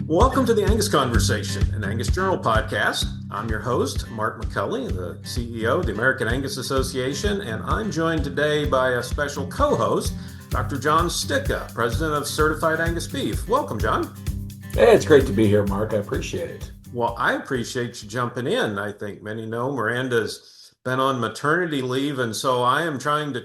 Welcome to the Angus Conversation, an Angus Journal podcast. I'm your host, Mark McCully, the CEO of the American Angus Association, and I'm joined today by a special co-host, Dr. John Stika, president of Certified Angus Beef. Welcome, John. Hey, it's great to be here, Mark. I appreciate it. Well, I appreciate you jumping in. I think many know Miranda's been on maternity leave, and so I am trying to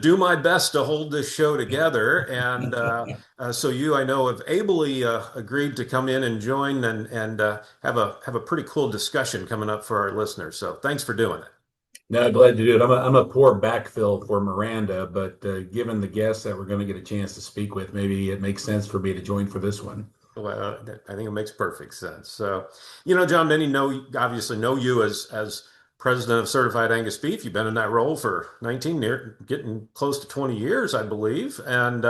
do my best to hold this show together. And so you, I know, have ably agreed to come in and join and have a pretty cool discussion coming up for our listeners. So thanks for doing it. No, glad to do it. I'm a poor backfill for Miranda, but given the guests that we're going to get a chance to speak with, maybe it makes sense for me to join for this one. Well, I think it makes perfect sense. So, John, many obviously know you as president of Certified Angus Beef. You've been in that role for 19 years, getting close to 20 years, I believe. And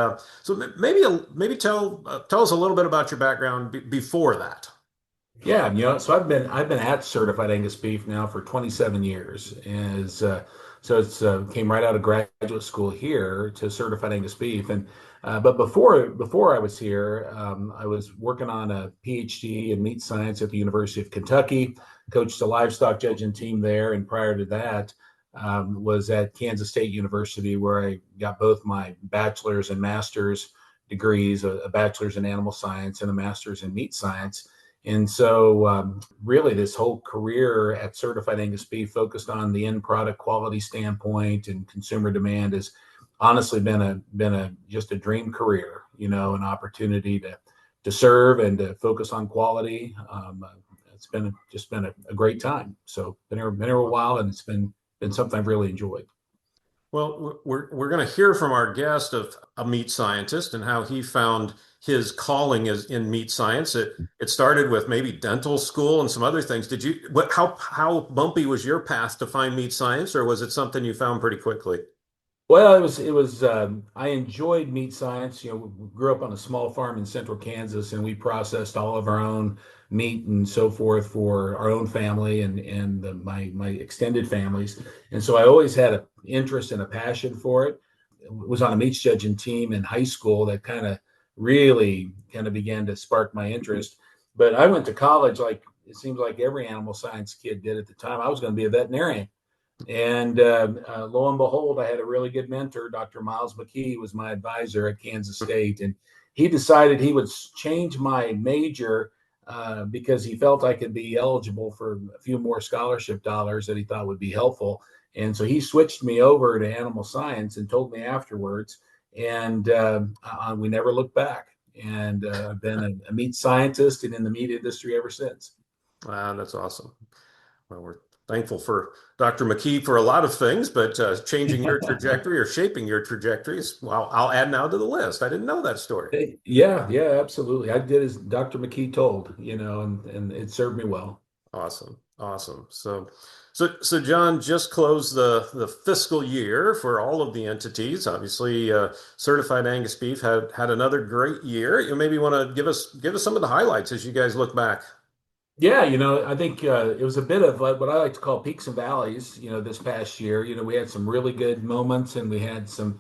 so maybe tell us a little bit about your background before that. Yeah, so I've been at Certified Angus Beef now for 27 years, so it's came right out of graduate school here to Certified Angus Beef, and but before I was here, I was working on a PhD in meat science at the University of Kentucky, coached a livestock judging team there, and prior to that, was at Kansas State University, where I got both my bachelor's and master's degrees, a bachelor's in animal science and a master's in meat science. And so really this whole career at Certified Angus Beef focused on the end product quality standpoint and consumer demand has honestly been just a dream career, an opportunity to serve and to focus on quality. It's been a great time. So been here a while, and it's been something I've really enjoyed. Well, we're going to hear from our guest of a meat scientist and how he found his calling is in meat science. It started with maybe dental school and some other things. How bumpy was your path to find meat science, or was it something you found pretty quickly? Well, it was. I enjoyed meat science. We grew up on a small farm in central Kansas, and we processed all of our own meat and so forth for our own family and my extended families. And so I always had an interest and a passion for it. Was on a meat judging team in high school that really began to spark my interest. But I went to college like it seems like every animal science kid did at the time. I was going to be a veterinarian. And lo and behold, I had a really good mentor. Dr. Miles McKee was my advisor at Kansas State. And he decided he would change my major because he felt I could be eligible for a few more scholarship dollars that he thought would be helpful. And so he switched me over to animal science and told me afterwards. And we never looked back. And I've been a meat scientist and in the meat industry ever since. Wow, that's awesome. Well, we're thankful for Dr. McKee for a lot of things, but changing your trajectory or shaping your trajectories, well, I'll add now to the list. I didn't know that story. Yeah, absolutely. I did as Dr. McKee told, and it served me well. Awesome. So John, just closed the fiscal year for all of the entities. Obviously, Certified Angus Beef had another great year. You maybe want to give us some of the highlights as you guys look back. Yeah, I think it was a bit of what I like to call peaks and valleys, this past year. We had some really good moments and we had some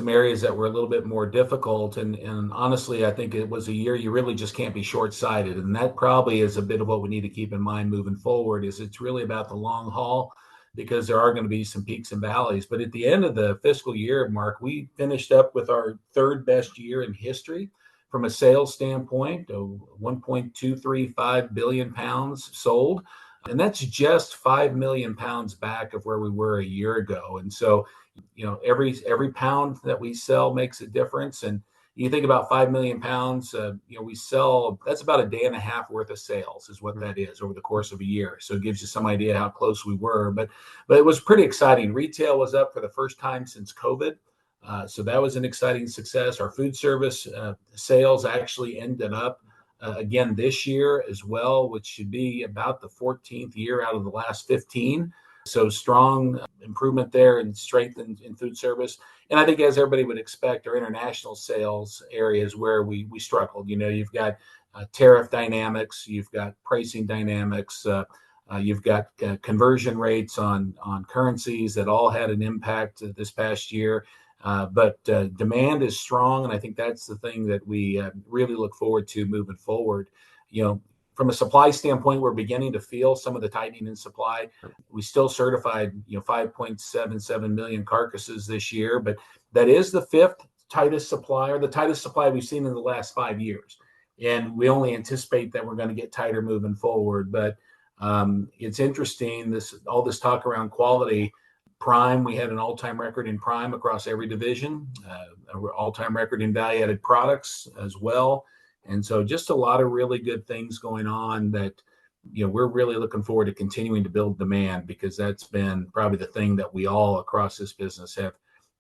areas that were a little bit more difficult. And honestly, I think it was a year you really just can't be short-sighted. And that probably is a bit of what we need to keep in mind moving forward is it's really about the long haul because there are going to be some peaks and valleys. But at the end of the fiscal year, Mark, we finished up with our third best year in history. From a sales standpoint, 1.235 billion pounds sold. And that's just 5 million pounds back of where we were a year ago. And so, every pound that we sell makes a difference. And you think about 5 million pounds, we sell, that's about a day and a half worth of sales is what that is over the course of a year. So it gives you some idea how close we were. But it was pretty exciting. Retail was up for the first time since COVID. So that was an exciting success. Our food service sales actually ended up again this year as well, which should be about the 14th year out of the last 15. So strong improvement there and strength in food service. And I think as everybody would expect, our international sales areas where we struggled. You've got tariff dynamics, you've got pricing dynamics, you've got conversion rates on currencies that all had an impact this past year. But demand is strong, and I think that's the thing that we really look forward to moving forward. from a supply standpoint, we're beginning to feel some of the tightening in supply. We still certified, 5.77 million carcasses this year, but that is the fifth tightest supply, or the tightest supply we've seen in the last 5 years. And we only anticipate that we're going to get tighter moving forward. But it's interesting, all this talk around quality. Prime, we had an all-time record in prime across every division, all-time record in value-added products as well. And so just a lot of really good things going on that, we're really looking forward to continuing to build demand, because that's been probably the thing that we all across this business have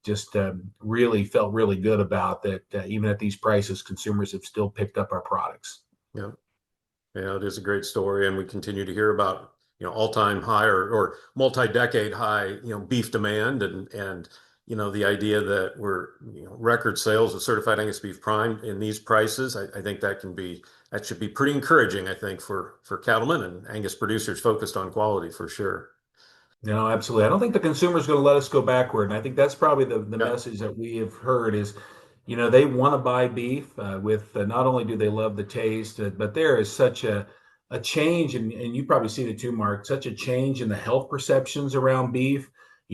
just really felt really good about, that even at these prices, consumers have still picked up our products. Yeah. Yeah, it is a great story. And we continue to hear about, all-time high or multi-decade high, beef demand and, the idea that we're, record sales of certified Angus beef prime in these prices. I think that should be pretty encouraging, I think, for cattlemen and Angus producers focused on quality for sure. No, absolutely. I don't think the consumer is going to let us go backward. And I think that's probably the Yeah. message that we have heard is, they want to buy beef with not only do they love the taste, but there is such a change, and you probably see it too, Mark, such a change in the health perceptions around beef.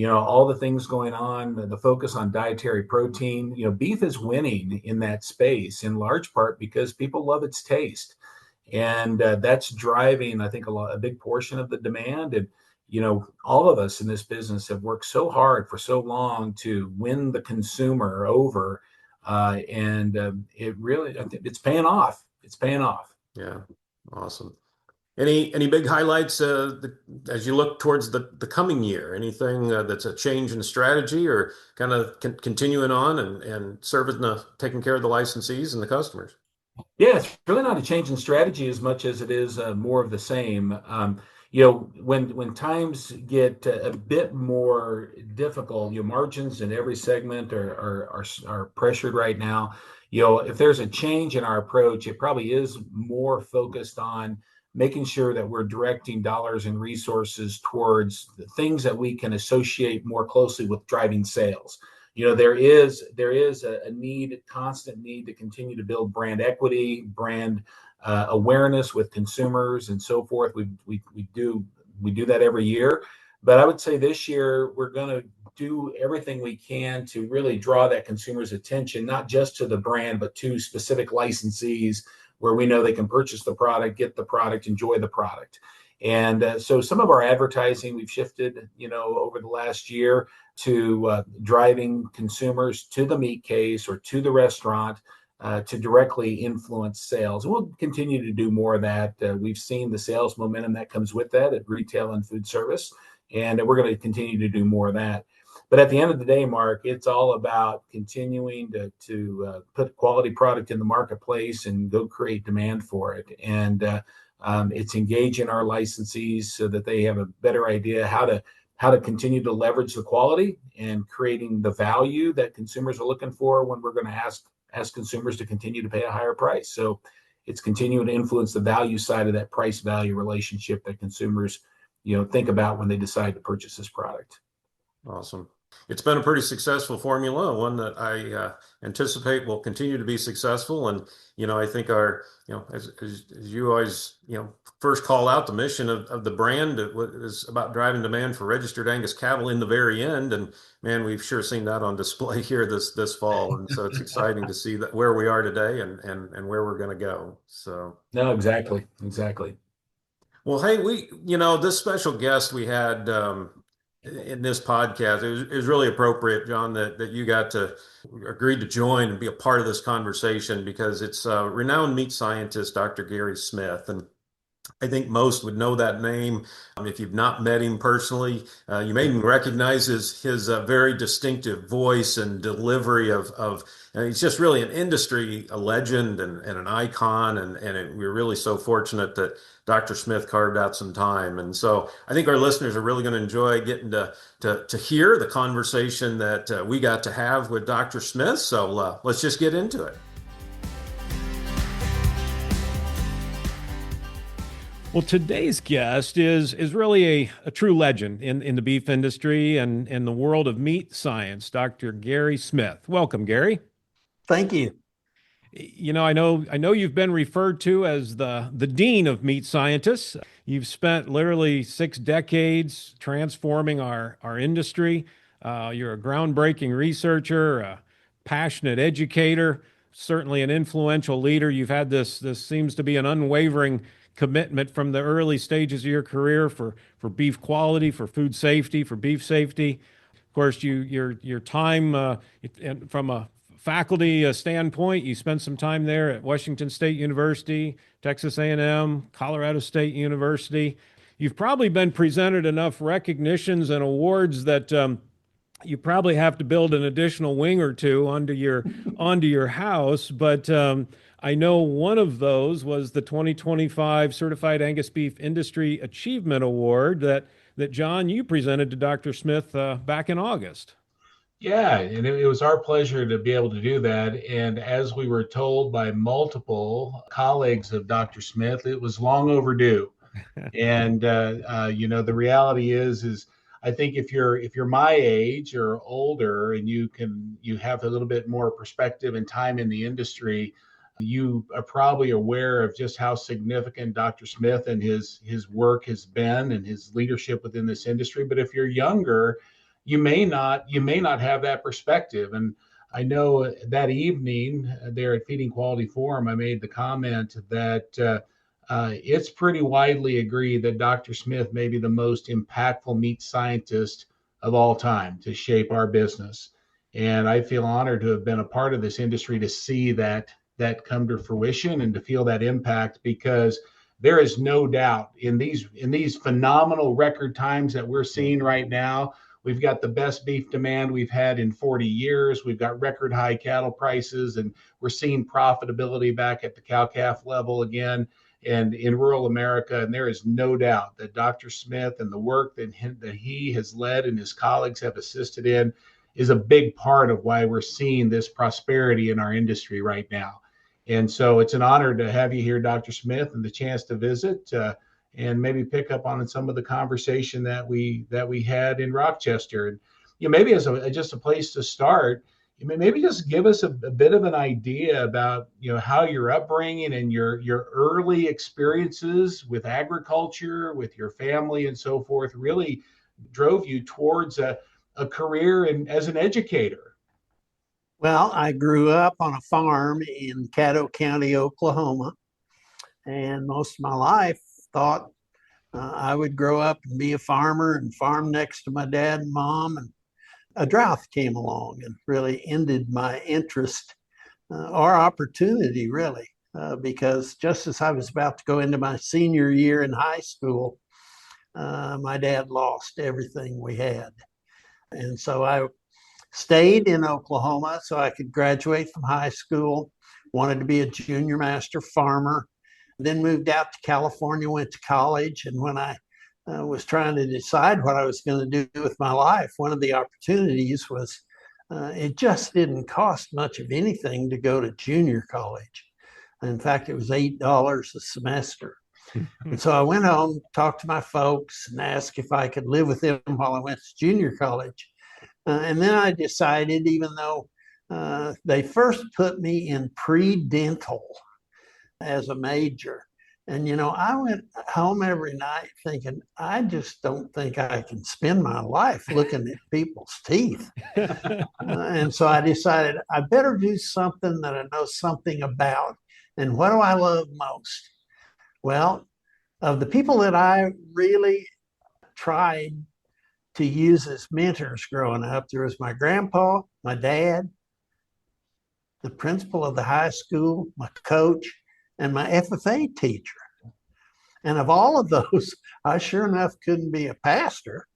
All the things going on, the focus on dietary protein. Beef is winning in that space in large part because people love its taste. And that's driving, I think, a big portion of the demand. And all of us in this business have worked so hard for so long to win the consumer over, and it really, I think it's paying off. It's paying off. Yeah, awesome. Any big highlights as you look towards the coming year? Anything that's a change in strategy, or kind of continuing on and taking care of the licensees and the customers? Yeah, it's really not a change in strategy as much as it is more of the same. When times get a bit more difficult, margins in every segment are pressured right now. If there's a change in our approach, it probably is more focused on making sure that we're directing dollars and resources towards the things that we can associate more closely with driving sales. There is a constant need to continue to build brand equity, brand awareness with consumers, and so forth. We do that every year, but I would say this year we're going to do everything we can to really draw that consumer's attention, not just to the brand, but to specific licensees where we know they can purchase the product, get the product, enjoy the product. And so some of our advertising we've shifted, over the last year to driving consumers to the meat case or to the restaurant to directly influence sales. And we'll continue to do more of that. We've seen the sales momentum that comes with that at retail and food service, and we're going to continue to do more of that. But at the end of the day, Mark, it's all about continuing to put quality product in the marketplace and go create demand for it. And it's engaging our licensees so that they have a better idea how to continue to leverage the quality and creating the value that consumers are looking for when we're going to ask consumers to continue to pay a higher price. So it's continuing to influence the value side of that price value relationship that consumers, think about when they decide to purchase this product. Awesome. It's been a pretty successful formula, one that I anticipate will continue to be successful. And, I think as you always, first call out, the mission of the brand is about driving demand for registered Angus cattle in the very end. And man, we've sure seen that on display here this fall. And so it's exciting to see that where we are today and where we're going to go. So. No, exactly. Well, hey, this special guest we had, in this podcast, it was really appropriate, John, that you got to agree to join and be a part of this conversation, because it's renowned meat scientist, Dr. Gary Smith. And I think most would know that name. If you've not met him personally, you may even recognize his very distinctive voice and delivery and he's just really an industry, a legend and an icon. We're really so fortunate that Dr. Smith carved out some time. And so I think our listeners are really going to enjoy getting to hear the conversation that we got to have with Dr. Smith. So let's just get into it. Well, today's guest is really a true legend in the beef industry and in the world of meat science, Dr. Gary Smith. Welcome, Gary. Thank you. I know you've been referred to as the dean of meat scientists. You've spent literally 6 decades transforming our industry. You're a groundbreaking researcher, a passionate educator, certainly an influential leader. You've had this seems to be an unwavering commitment from the early stages of your career for beef quality, for food safety, for beef safety. Of course, your time from a faculty standpoint, you spent some time there at Washington State University, Texas A&M, Colorado State University. You've probably been presented enough recognitions and awards that you probably have to build an additional wing or two onto your house. But I know one of those was the 2025 Certified Angus Beef Industry Achievement Award that John, you presented to Dr. Smith back in August. Yeah, and it was our pleasure to be able to do that. And as we were told by multiple colleagues of Dr. Smith, it was long overdue. And the reality is I think if you're my age or older, and you have a little bit more perspective and time in the industry, you are probably aware of just how significant Dr. Smith and his work has been and his leadership within this industry. But if you're younger, you may not have that perspective. And I know that evening there at Feeding Quality Forum, I made the comment that it's pretty widely agreed that Dr. Smith may be the most impactful meat scientist of all time to shape our business. And I feel honored to have been a part of this industry to see that come to fruition and to feel that impact, because there is no doubt in these phenomenal record times that we're seeing right now. We've got the best beef demand we've had in 40 years. We've got record high cattle prices, and we're seeing profitability back at the cow-calf level again and in rural America. And there is no doubt that Dr. Smith and the work that he has led and his colleagues have assisted in is a big part of why we're seeing this prosperity in our industry right now. And so it's an honor to have you here, Dr. Smith, and the chance to visit and maybe pick up on some of the conversation that we had in Rochester. And maybe as just a place to start, maybe just give us a bit of an idea about how your upbringing and your early experiences with agriculture, with your family, and so forth, really drove you towards a career as an educator. Well, I grew up on a farm in Caddo County, Oklahoma, and most of my life thought I would grow up and be a farmer and farm next to my dad and mom. And a drought came along and really ended my interest or opportunity, really, because just as I was about to go into my senior year in high school, my dad lost everything we had. And so I stayed in Oklahoma so I could graduate from high school, wanted to be a junior master farmer, then moved out to California, went to college. And when I was trying to decide what I was going to do with my life, one of the opportunities was it just didn't cost much of anything to go to junior college. In fact, it was $8 a semester. And so I went home, talked to my folks, and asked if I could live with them while I went to junior college. And then I decided, even though they first put me in pre-dental as a major, and I went home every night thinking, I just don't think I can spend my life looking at people's teeth. And so I decided I better do something that I know something about. And what do I love most? Well, of the people that I really tried to use as mentors growing up, there was my grandpa, my dad, the principal of the high school, my coach, and my FFA teacher. And of all of those, I sure enough couldn't be a pastor.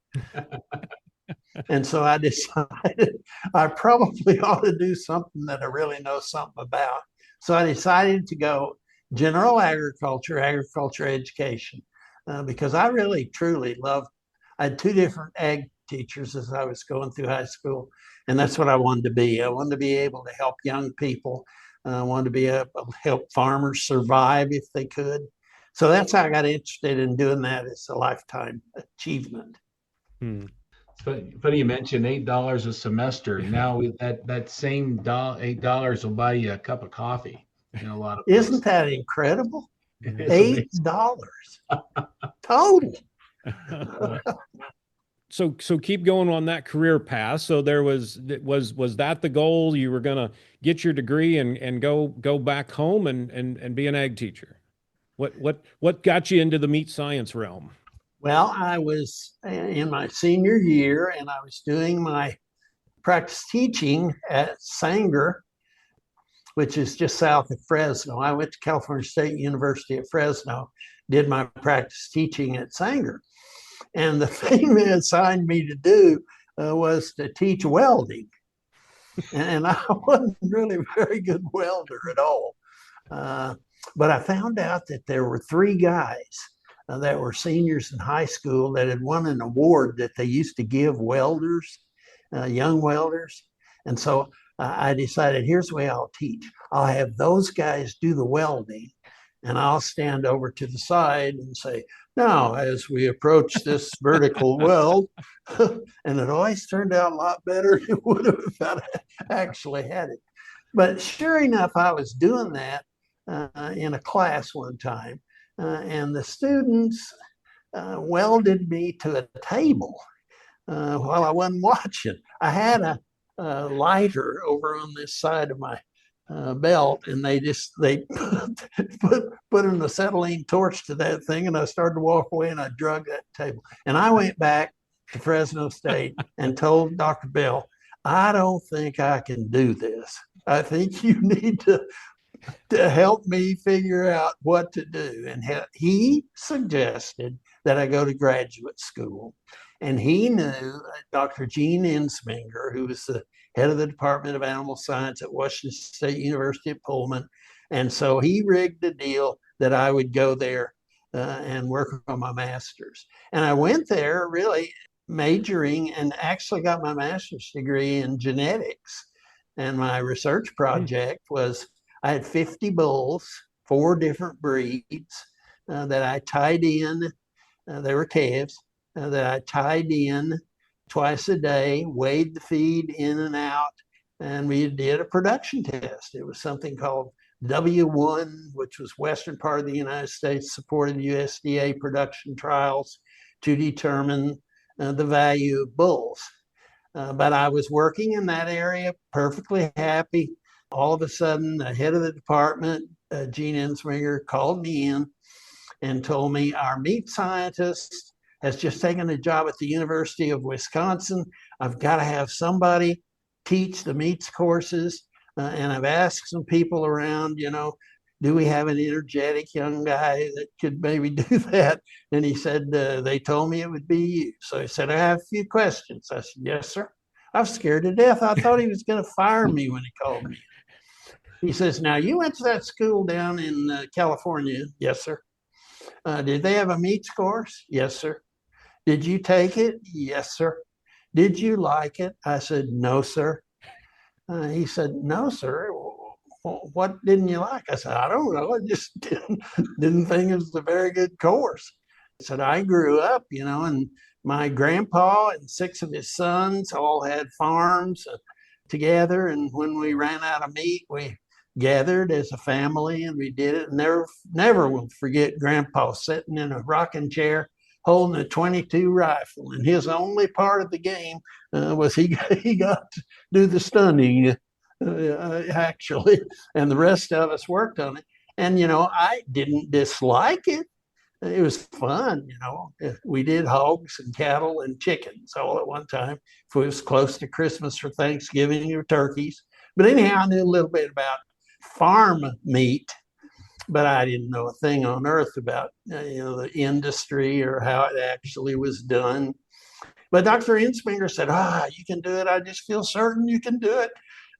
And so I decided I probably ought to do something that I really know something about. So I decided to go general agriculture education, because I really, truly loved. I had two different ag teachers as I was going through high school, and that's what I wanted to be. I wanted to be able to help young people. I wanted to be able to help farmers survive if they could. So that's how I got interested in doing that as a lifetime achievement. Funny you mentioned $8 a semester. Now that same $8 will buy you a cup of coffee in a lot of places. Isn't that incredible? It's amazing. $8 total. So keep going on that career path. So there was that the goal? You were going to get your degree and go back home and be an ag teacher. What got you into the meat science realm? Well, I was in my senior year and I was doing my practice teaching at Sanger, which is just south of Fresno. I went to California State University at Fresno, did my practice teaching at Sanger. And the thing they assigned me to do was to teach welding. And I wasn't really a very good welder at all. But I found out that there were three guys that were seniors in high school that had won an award that they used to give welders, young welders. And so I decided, here's the way I'll teach. I'll have those guys do the welding, and I'll stand over to the side and say, now, as we approach this vertical weld, and it always turned out a lot better than it would have if I actually had it. But sure enough, I was doing that in a class one time, and the students welded me to a table while I wasn't watching. I had a lighter over on this side of my belt, and they put an acetylene torch to that thing, and I started to walk away, and I drug that table. And I went back to Fresno State and told Dr. Bell, I don't think I can do this. I think you need to help me figure out what to do. And he suggested that I go to graduate school. And he knew Dr. Gene Ensminger, who was the head of the Department of Animal Science at Washington State University at Pullman. And so he rigged the deal that I would go there and work on my master's. And I went there really majoring and actually got my master's degree in genetics. And my research project was, I had 50 bulls, 4 different breeds that I tied in. They were calves that I tied in twice a day, weighed the feed in and out, and we did a production test. It was something called W1, which was western part of the United States, supported USDA production trials to determine the value of bulls. But I was working in that area, perfectly happy. All of a sudden, the head of the department, Gene Ensminger, called me in and told me our meat scientist has just taken a job at the University of Wisconsin. I've got to have somebody teach the meats courses. And I've asked some people around, do we have an energetic young guy that could maybe do that? And he said, they told me it would be you. So he said, I have a few questions. I said, yes, sir. I was scared to death. I thought he was going to fire me when he called me. He says, now you went to that school down in California. Yes, sir. Did they have a meats course? Yes, sir. Did you take it? Yes, sir. Did you like it? I said, no, sir. He said, no, sir. What didn't you like? I said, I don't know. I just didn't think it was a very good course. He said, I grew up, and my grandpa and 6 of his sons all had farms together. And when we ran out of meat, we gathered as a family and we did it. And never will forget Grandpa sitting in a rocking chair holding a .22 rifle, and his only part of the game was he got to do the stunning actually, and the rest of us worked on it. And I didn't dislike it. It was fun. We did hogs and cattle and chickens all at one time. If it was close to Christmas or Thanksgiving or turkeys. But anyhow, I knew a little bit about farm meat, but I didn't know a thing on earth about the industry or how it actually was done. But Dr. Ensminger said, you can do it. I just feel certain you can do it.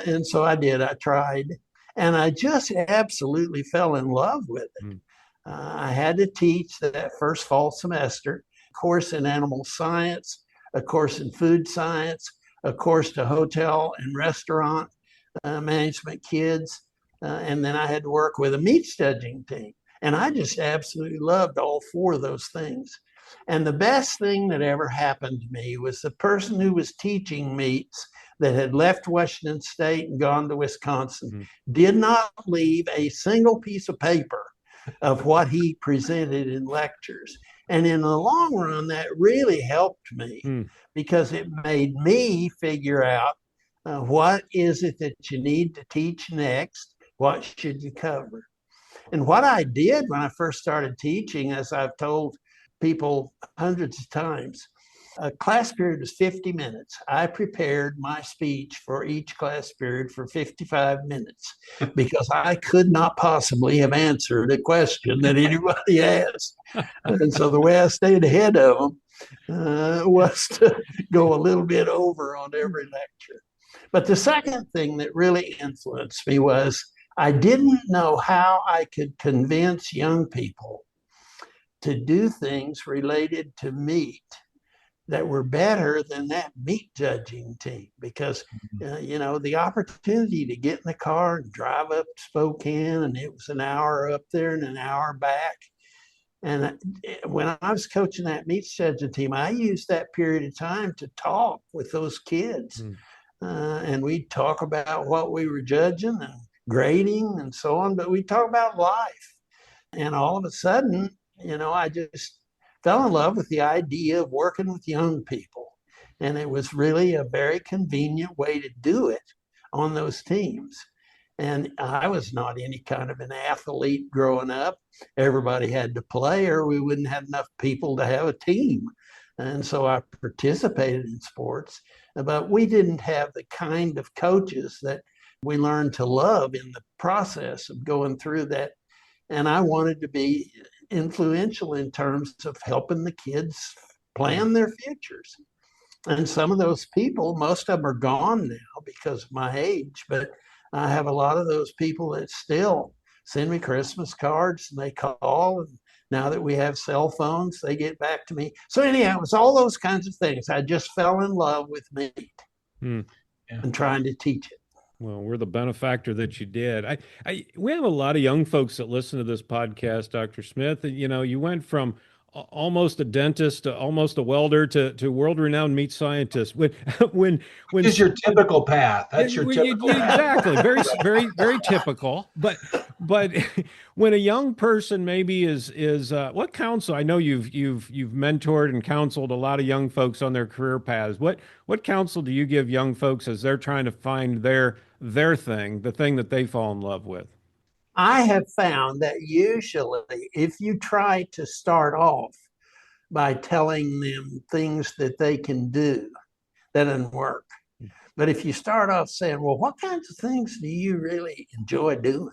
And so I did. I tried. And I just absolutely fell in love with it. I had to teach that first fall semester, a course in animal science, a course in food science, a course to hotel and restaurant management kids. And then I had to work with a meat staging team. And I just absolutely loved all 4 of those things. And the best thing that ever happened to me was the person who was teaching meats that had left Washington State and gone to Wisconsin did not leave a single piece of paper of what he presented in lectures. And in the long run, that really helped me because it made me figure out what is it that you need to teach next? What should you cover? And what I did when I first started teaching, as I've told people hundreds of times, a class period was 50 minutes. I prepared my speech for each class period for 55 minutes because I could not possibly have answered a question that anybody asked. And so the way I stayed ahead of them was to go a little bit over on every lecture. But the second thing that really influenced me was I didn't know how I could convince young people to do things related to meat that were better than that meat judging team because, the opportunity to get in the car and drive up to Spokane, and it was an hour up there and an hour back. And when I was coaching that meat judging team, I used that period of time to talk with those kids. And we'd talk about what we were judging and grading and so on, but we talk about life. And all of a sudden, I just fell in love with the idea of working with young people. And it was really a very convenient way to do it on those teams. And I was not any kind of an athlete growing up. Everybody had to play or we wouldn't have enough people to have a team. And so I participated in sports, but we didn't have the kind of coaches that we learned to love in the process of going through that. And I wanted to be influential in terms of helping the kids plan their futures. And some of those people, most of them are gone now because of my age, but I have a lot of those people that still send me Christmas cards and they call. And now that we have cell phones, they get back to me. So anyhow, it was all those kinds of things. I just fell in love with meat and trying to teach it. Well, we're the benefactor that you did. We have a lot of young folks that listen to this podcast, Dr. Smith. And, you went from almost a dentist to almost a welder to world-renowned meat scientist. When is your typical path? That's your typical exactly. Very, very, very typical. But when a young person maybe is what counsel? I know you've mentored and counseled a lot of young folks on their career paths. What counsel do you give young folks as they're trying to find their thing, the thing that they fall in love with? I have found that usually if you try to start off by telling them things that they can do, that doesn't work. But if you start off saying, well, what kinds of things do you really enjoy doing?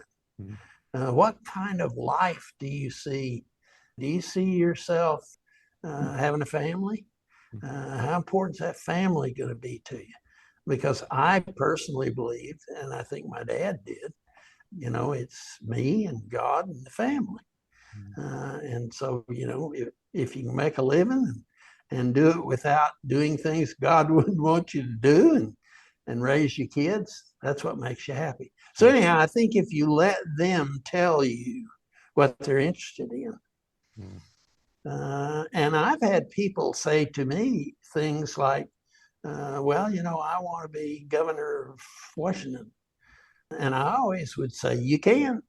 What kind of life do you see? Do you see yourself having a family? How important is that family going to be to you? Because I personally believe, and I think my dad did, it's me and God and the family. And so, if you can make a living and do it without doing things God wouldn't want you to do and raise your kids, that's what makes you happy. So anyhow, I think if you let them tell you what they're interested in, and I've had people say to me things like, well, I want to be governor of Washington. And I always would say, you can.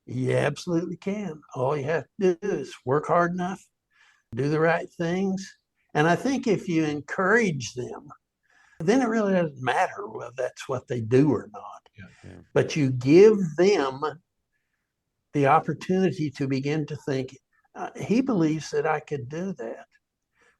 You absolutely can. All you have to do is work hard enough, do the right things. And I think if you encourage them, then it really doesn't matter whether that's what they do or not. But you give them the opportunity to begin to think, he believes that I could do that.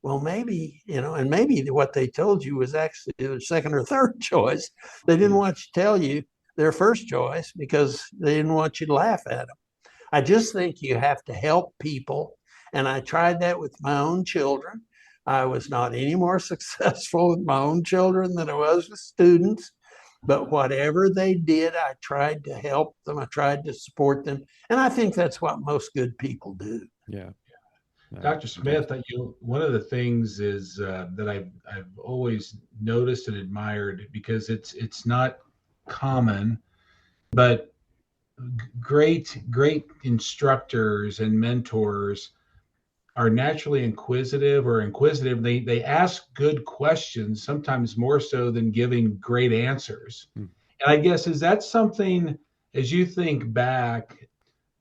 Well, maybe, and maybe what they told you was actually their second or third choice. They didn't want you to tell you their first choice because they didn't want you to laugh at them. I just think you have to help people. And I tried that with my own children. I was not any more successful with my own children than I was with students. But whatever they did, I tried to help them. I tried to support them. And I think that's what most good people do. Yeah. Dr. Smith, one of the things is that I've always noticed and admired, because it's not common, but great instructors and mentors are naturally inquisitive or inquisitive. They ask good questions, sometimes more so than giving great answers. And I guess, is that something, as you think back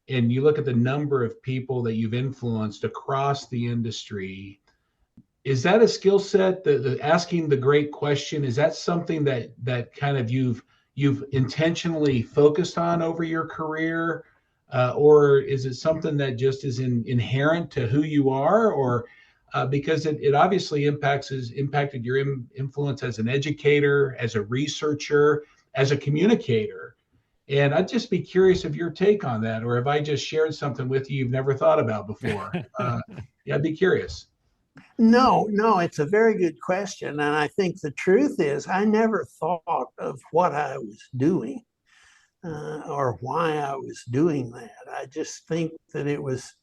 and you look at the number of people that you've influenced across the industry, is that a skill set, the asking the great question? Is that something that kind of you've intentionally focused on over your career? Or is it something that just is inherent to who you are? Or because it obviously impacted your influence as an educator, as a researcher, as a communicator. And I'd just be curious of your take on that, or have I just shared something with you you've never thought about before? Yeah, I'd be curious. No, it's a very good question. And I think the truth is, I never thought of what I was doing or why I was doing that. I just think that it was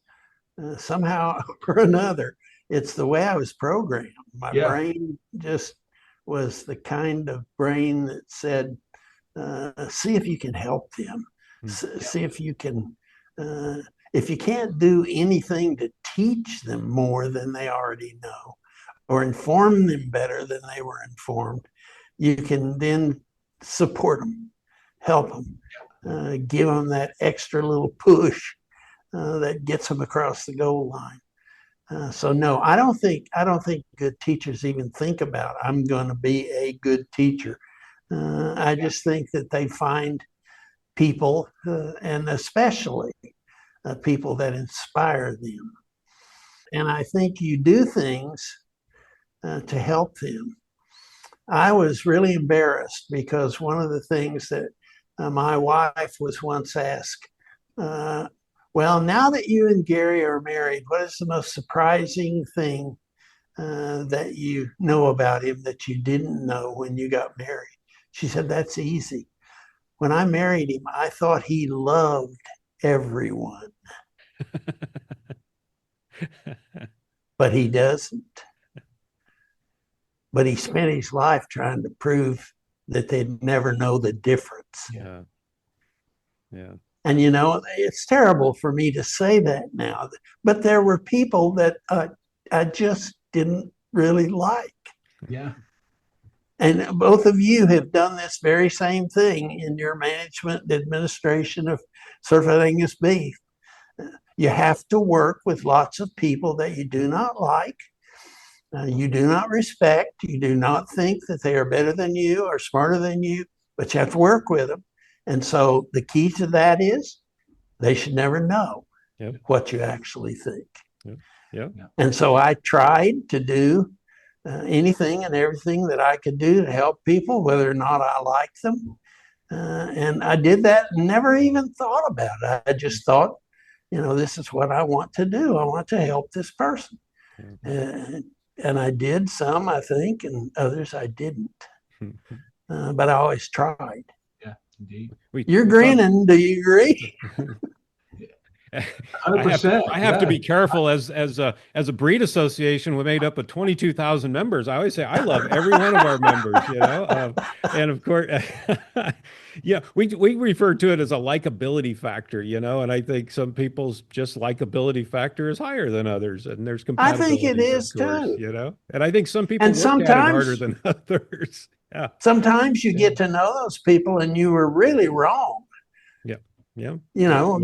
somehow or another, it's the way I was programmed. My brain just was the kind of brain that said, see if you can help them. See if you can, if you can't do anything to teach them more than they already know, or inform them better than they were informed, you can then support them, help them, give them that extra little push that gets them across the goal line. So no, I don't think good teachers even think about, I'm going to be a good teacher. I just think that they find people, and especially people that inspire them. And I think you do things to help them. I was really embarrassed because one of the things that my wife was once asked, well, now that you and Gary are married, what is the most surprising thing that you know about him that you didn't know when you got married? She said, that's easy. When I married him, I thought he loved everyone. But he doesn't. But he spent his life trying to prove that they'd never know the difference. Yeah. And, you know, it's terrible for me to say that now, but there were people that I just didn't really like. Yeah. And both of you have done this very same thing in your management and administration of certified Angus beef. You have to work with lots of people that you do not like, you do not respect, you do not think that they are better than you or smarter than you, but you have to work with them. And so the key to that is they should never know what you actually think. And so I tried to do anything and everything that I could do to help people, whether or not I liked them. And I did that and never even thought about it. I just thought, you know, this is what I want to do. I want to help this person. And I did some, I think, and others I didn't. But I always tried. Yeah, indeed. You're grinning. Do you agree? 100%. I have to be careful as a breed association. We made up of 22,000 members. I always say I love every one of our members, you know. And of course, we refer to it as a likability factor, you know. And I think some people's just likability factor is higher than others, and there's compatibility. I think it is too, you know. And I think some people and work sometimes, at it harder than others. Yeah. Sometimes you get to know those people, and you were really wrong. Yeah. You know,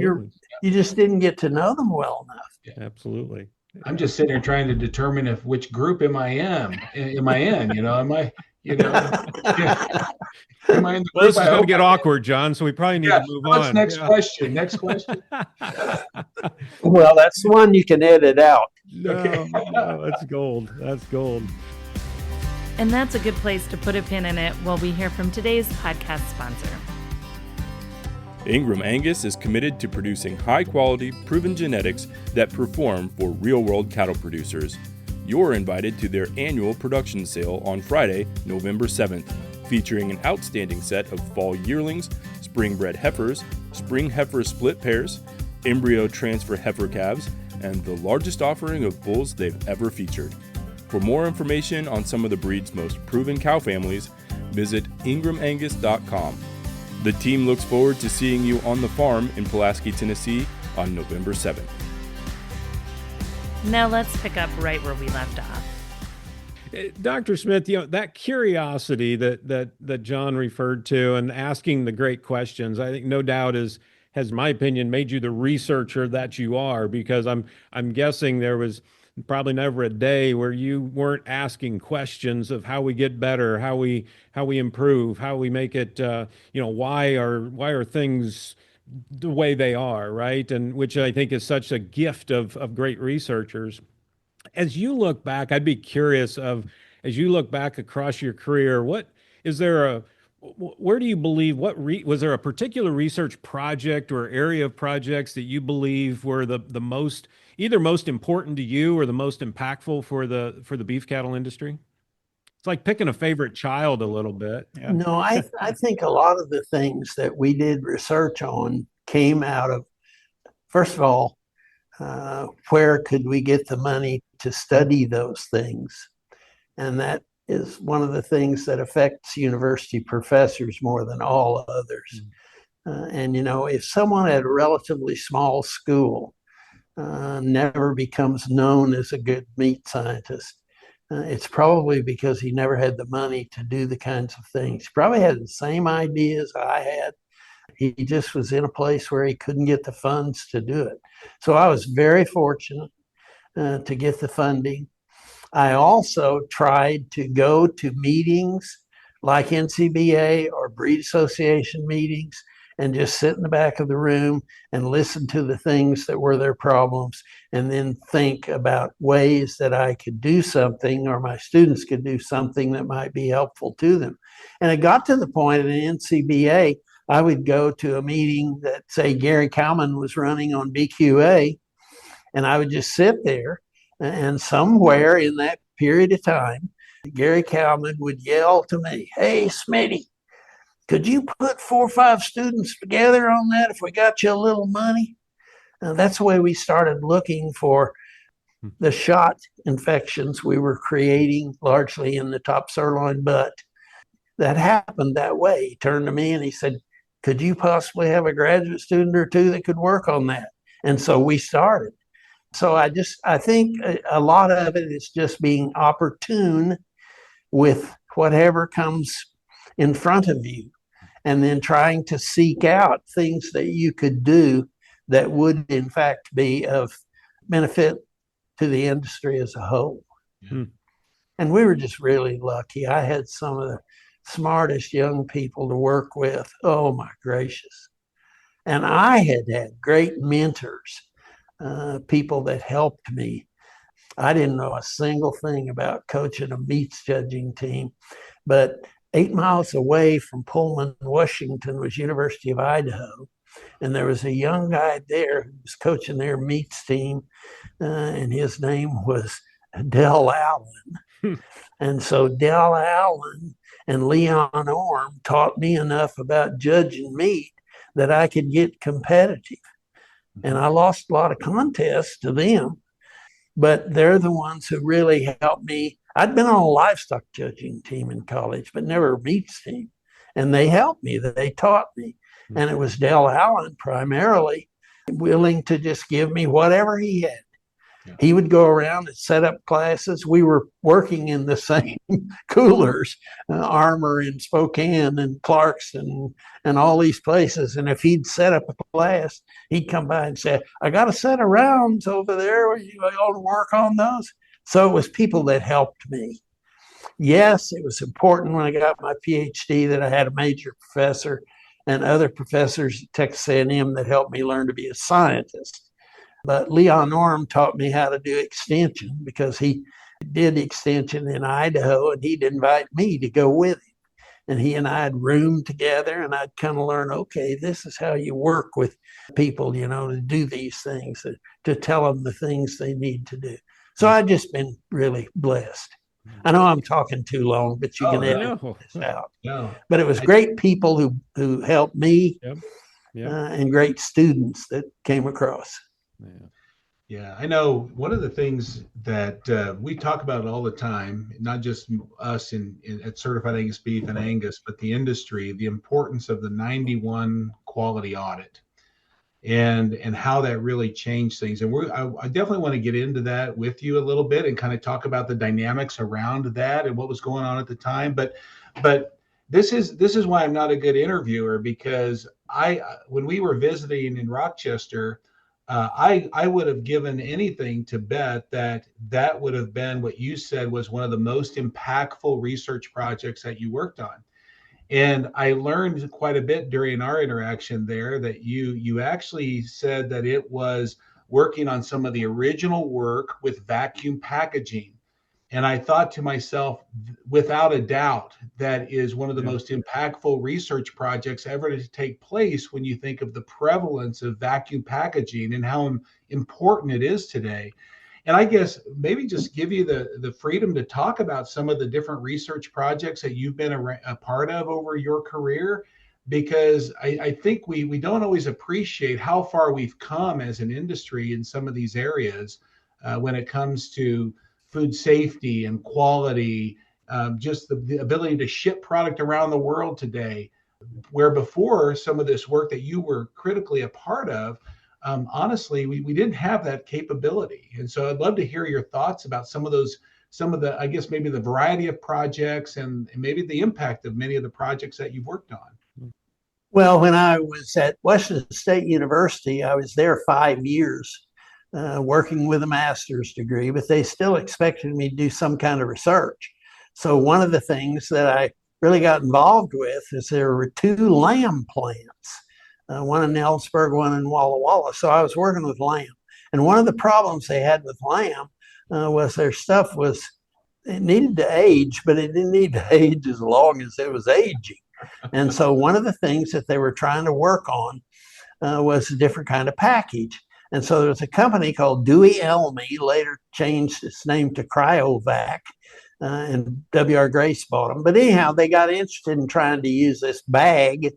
you just didn't get to know them well enough. Yeah, absolutely. I'm just sitting here trying to determine which group am I in, you know, am I, you know, am I in the group? This is going to get awkward, John, so we probably need to move on. Next question. Well, that's the one you can edit out. No, that's gold. That's gold. And that's a good place to put a pin in it while we hear from today's podcast sponsor. Ingram Angus is committed to producing high-quality, proven genetics that perform for real-world cattle producers. You're invited to their annual production sale on Friday, November 7th, featuring an outstanding set of fall yearlings, spring-bred heifers, spring heifer split pairs, embryo transfer heifer calves, and the largest offering of bulls they've ever featured. For more information on some of the breed's most proven cow families, visit ingramangus.com. The team looks forward to seeing you on the farm in Pulaski, Tennessee on November 7th. Now let's pick up right where we left off. Dr. Smith, that curiosity that John referred to and asking the great questions, I think no doubt has, in my opinion, made you the researcher that you are, because I'm guessing there was probably never a day where you weren't asking questions of how we get better, how we improve, how we make it, why are things the way they are, right? And which I think is such a gift of great researchers. As you look back, I'd be curious as you look back across your career, where do you believe, was there a particular research project or area of projects that you believe were the either most important to you or the most impactful for the beef cattle industry? It's like picking a favorite child a little bit. Yeah. No, I think a lot of the things that we did research on came out of, first of all, where could we get the money to study those things? And that is one of the things that affects university professors more than all others. And, if someone at a relatively small school never becomes known as a good meat scientist, it's probably because he never had the money to do the kinds of things. He probably had the same ideas I had. He just was in a place where he couldn't get the funds to do it. So I was very fortunate to get the funding. I also tried to go to meetings like NCBA or breed association meetings and just sit in the back of the room and listen to the things that were their problems, and then think about ways that I could do something or my students could do something that might be helpful to them. And it got to the point in NCBA, I would go to a meeting that, say, Gary Kalman was running on BQA, and I would just sit there, and somewhere in that period of time, Gary Kalman would yell to me, "Hey, Smitty, could you put 4 or 5 students together on that if we got you a little money?" That's the way we started looking for the shot infections we were creating largely in the top sirloin butt. That happened that way. He turned to me and he said, "Could you possibly have a graduate student or 2 that could work on that?" And so we started. So I think a lot of it is just being opportune with whatever comes in front of you, and then trying to seek out things that you could do that would in fact be of benefit to the industry as a whole. Mm. And we were just really lucky. I had some of the smartest young people to work with. Oh my gracious. And I had great mentors, people that helped me. I didn't know a single thing about coaching a meats judging team, but 8 miles away from Pullman, Washington was University of Idaho. And there was a young guy there who was coaching their meats team, and his name was Del Allen. And so Del Allen and Leon Orm taught me enough about judging meat that I could get competitive. And I lost a lot of contests to them, but they're the ones who really helped me. I'd been on a livestock judging team in college, but never a meats team. And they helped me, they taught me. And it was Del Allen primarily willing to just give me whatever he had. Yeah. He would go around and set up classes. We were working in the same coolers, Armour in Spokane and Clarkson and all these places. And if he'd set up a class, he'd come by and say, "I got a set of rounds over there. You ought to work on those." So it was people that helped me. Yes, it was important when I got my PhD that I had a major professor and other professors at Texas A&M that helped me learn to be a scientist. But Leon Orm taught me how to do extension because he did extension in Idaho, and he'd invite me to go with him. And he and I had roomed together, and I'd kind of learn, okay, this is how you work with people, to do these things, to tell them the things they need to do. So I've just been really blessed. I know I'm talking too long, but you can edit this out. No. But it was great people who helped me. Yep. Yep. And great students that came across. Yeah, I know one of the things that we talk about all the time, not just us at Certified Angus Beef and Angus, but the industry, the importance of the 91 quality audit. and how that really changed things. And I definitely want to get into that with you a little bit and kind of talk about the dynamics around that and what was going on at the time. But this is why I'm not a good interviewer, because when we were visiting in Rochester, I would have given anything to bet that would have been what you said was one of the most impactful research projects that you worked on. And I learned quite a bit during our interaction there that you actually said that it was working on some of the original work with vacuum packaging. And I thought to myself, without a doubt, that is one of the most impactful research projects ever to take place when you think of the prevalence of vacuum packaging and how important it is today. And I guess maybe just give you the freedom to talk about some of the different research projects that you've been a part of over your career, because I think we don't always appreciate how far we've come as an industry in some of these areas when it comes to food safety and quality, just the ability to ship product around the world today, where before some of this work that you were critically a part of, honestly, we didn't have that capability. And so I'd love to hear your thoughts about some of the, I guess, maybe the variety of projects and maybe the impact of many of the projects that you've worked on. Well, when I was at Washington State University, I was there 5 years working with a master's degree, but they still expected me to do some kind of research. So one of the things that I really got involved with is there were 2 lamb plants, one in Ellensburg, one in Walla Walla. So I was working with lamb. And one of the problems they had with lamb was their stuff it needed to age, but it didn't need to age as long as it was aging. And so one of the things that they were trying to work on was a different kind of package. And so there was a company called Dewey Elmy, later changed its name to Cryovac, and W.R. Grace bought them. But anyhow, they got interested in trying to use this bag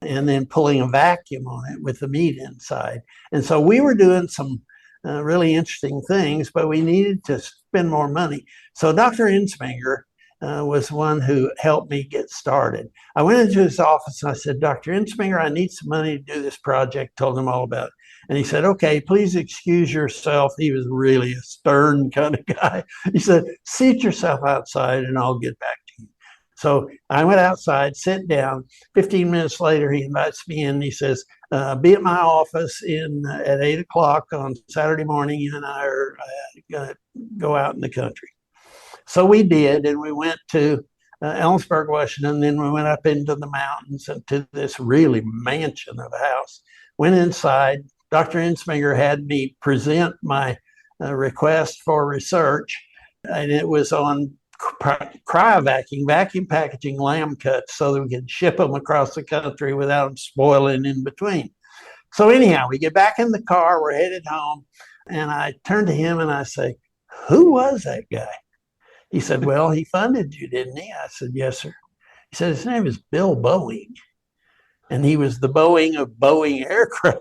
and then pulling a vacuum on it with the meat inside. And so we were doing some really interesting things, but we needed to spend more money. So Dr. Insminger was one who helped me get started. I went into his office and I said, Dr. Insminger, I need some money to do this project, told him all about it. And he said, okay, please excuse yourself. He was really a stern kind of guy. He said, seat yourself outside and I'll get back to you. So I went outside, sat down. 15 minutes later, he invites me in. He says, be at my office at 8 o'clock on Saturday morning. You and I are going to go out in the country. So we did, and we went to Ellensburg, Washington. Then we went up into the mountains and to this really mansion of a house. Went inside. Dr. Insminger had me present my request for research, and it was on cryovacking, vacuum packaging lamb cuts so that we could ship them across the country without them spoiling in between. So anyhow, we get back in the car, we're headed home, and I turn to him and I say, who was that guy? He said, well, he funded you, didn't he? I said, yes, sir. He said, his name is Bill Boeing. And he was the Boeing of Boeing aircraft.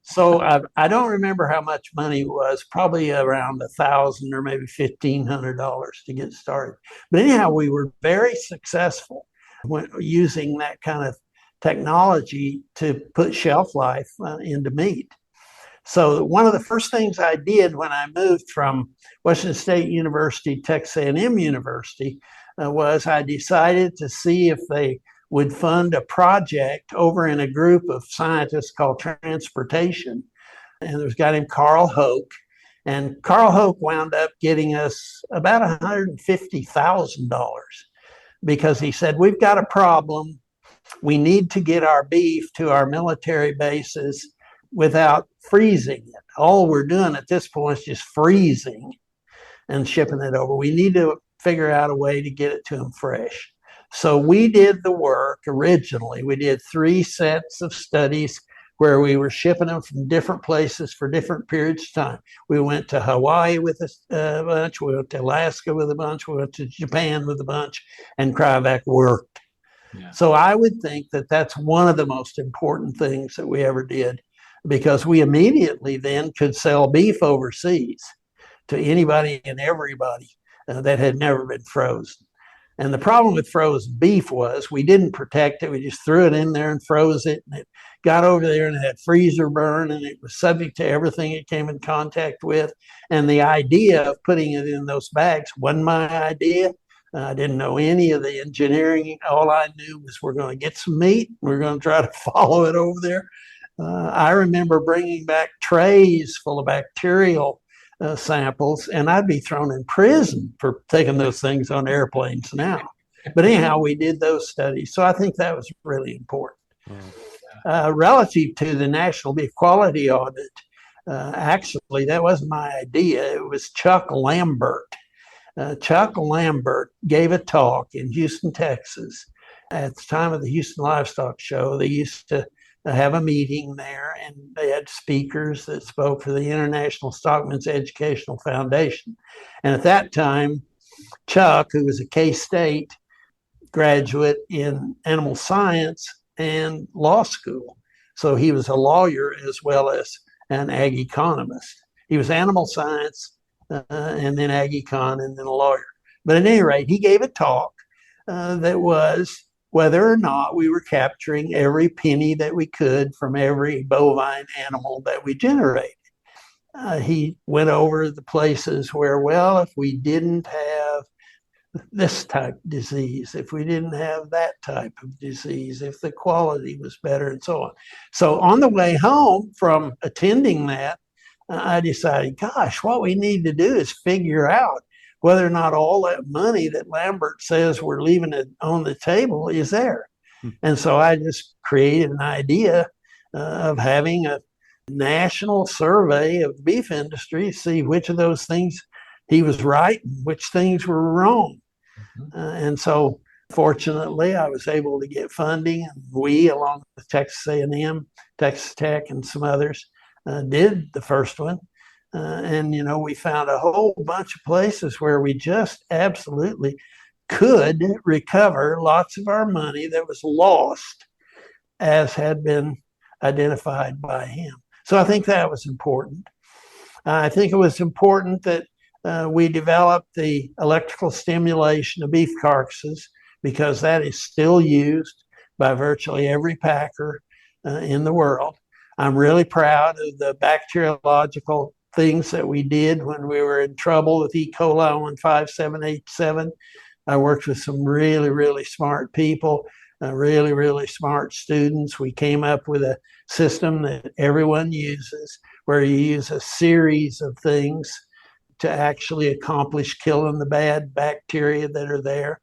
So I don't remember how much money it was, probably around $1,000 or maybe $1,500 to get started. But anyhow, we were very successful using that kind of technology to put shelf life into meat. So one of the first things I did when I moved from Washington State University, Texas A&M University, was I decided to see if they would fund a project over in a group of scientists called transportation. And there was a guy named Carl Hoke. And Carl Hoke wound up getting us about $150,000 because he said, we've got a problem. We need to get our beef to our military bases without freezing it. All we're doing at this point is just freezing and shipping it over. We need to figure out a way to get it to them fresh. So we did the work originally. We did 3 sets of studies where we were shipping them from different places for different periods of time. We went to Hawaii with a bunch. We went to Alaska with a bunch. We went to Japan with a bunch, and Cryovac worked. Yeah. So I would think that that's one of the most important things that we ever did, because we immediately then could sell beef overseas to anybody and everybody that had never been frozen. And the problem with frozen beef was we didn't protect it. We just threw it in there and froze it. And it got over there and it had freezer burn and it was subject to everything it came in contact with. And the idea of putting it in those bags wasn't my idea. I didn't know any of the engineering. All I knew was we're going to get some meat. We're going to try to follow it over there. I remember bringing back trays full of bacterial samples, and I'd be thrown in prison for taking those things on airplanes now. But anyhow, we did those studies. So I think that was really important. Relative to the National Beef Quality Audit, actually, that wasn't my idea. It was Chuck Lambert. Chuck Lambert gave a talk in Houston, Texas. At the time of the Houston Livestock Show, they used to have a meeting there, and they had speakers that spoke for the International Stockman's Educational Foundation. And at that time, Chuck, who was a K-State graduate in animal science and law school, so he was a lawyer as well as an ag economist. He was animal science and then ag econ and then a lawyer. But at any rate, he gave a talk that was whether or not we were capturing every penny that we could from every bovine animal that we generated. He went over the places where, well, if we didn't have this type of disease, if we didn't have that type of disease, if the quality was better, and so on. So on the way home from attending that, I decided, gosh, what we need to do is figure out whether or not all that money that Lambert says we're leaving it on the table is there. And so I just created an idea of having a national survey of the beef industry, see which of those things he was right and which things were wrong. And so fortunately, I was able to get funding, and we, along with Texas A&M, Texas Tech, and some others, did the first one. And, you know, we found a whole bunch of places where we just absolutely could recover lots of our money that was lost as had been identified by him. So I think that was important. I think it was important that we developed the electrical stimulation of beef carcasses, because that is still used by virtually every packer in the world. I'm really proud of the bacteriological things that we did when we were in trouble with E. Coli O157. I worked with some really, really smart people, really, really smart students. We came up with a system that everyone uses, where you use a series of things to actually accomplish killing the bad bacteria that are there.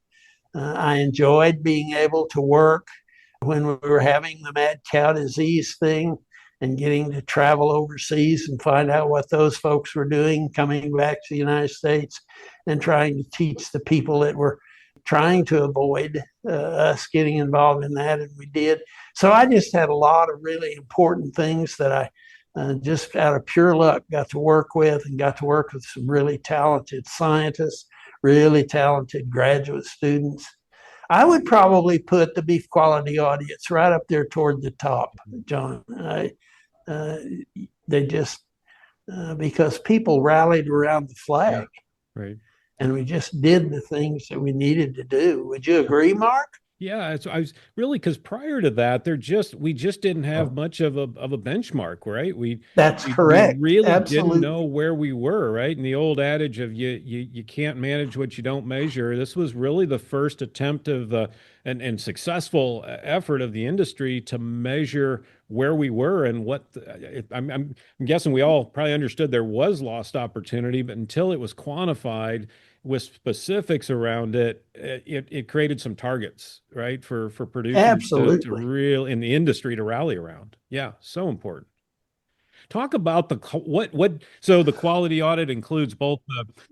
I enjoyed being able to work when we were having the mad cow disease thing and getting to travel overseas and find out what those folks were doing, coming back to the United States and trying to teach the people that were trying to avoid us getting involved in that, and we did. So I just had a lot of really important things that I just out of pure luck got to work with, and got to work with some really talented scientists, really talented graduate students. I would probably put the beef quality audits right up there toward the top, John. They just, because people rallied around the flag. Right. And we just did the things that we needed to do. Would you agree, Mark? Yeah, I was really, because prior to that, we just didn't have much of a benchmark, right? That's correct. We really Absolutely. didn't know where we were, right? And the old adage of you can't manage what you don't measure. This was really the first attempt of and successful effort of the industry to measure where we were and what I'm guessing we all probably understood there was lost opportunity, but until it was quantified with specifics around it, it created some targets, right, for producers Absolutely. to real in the industry to rally around. Yeah, so important. Talk about so the quality audit includes both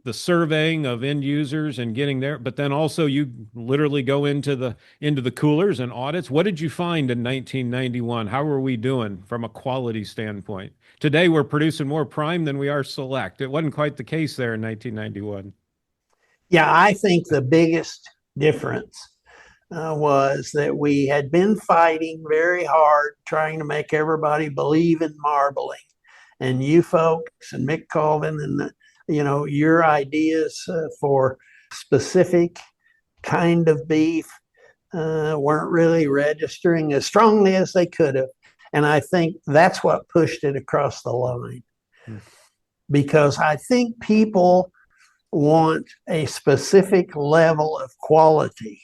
the surveying of end users and getting there, but then also you literally go into the coolers and audits. What did you find in 1991? How are we doing from a quality standpoint? Today we're producing more prime than we are select. It wasn't quite the case there in 1991. Yeah, I think the biggest difference was that we had been fighting very hard, trying to make everybody believe in marbling. And you folks and Mick Colvin and your ideas for specific kind of beef weren't really registering as strongly as they could have. And I think that's what pushed it across the line. Because I think people want a specific level of quality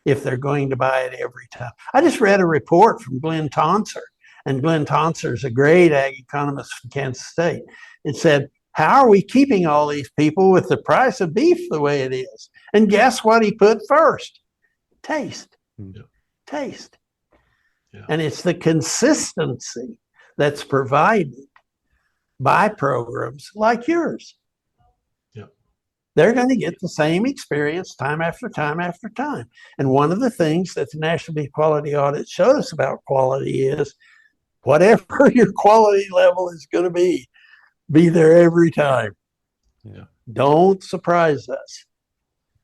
if they're going to buy it every time. I just read a report from Glenn Tonser, and Glenn Tonser is a great ag economist from Kansas State. It said, how are we keeping all these people with the price of beef the way it is? And guess what he put first? Taste. Yeah. Taste. Yeah. And it's the consistency that's provided by programs like yours. Yeah. They're going to get the same experience time after time after time. And one of the things that the National Beef Quality Audit showed us about quality is whatever your quality level is going to be there every time. Yeah. Don't surprise us.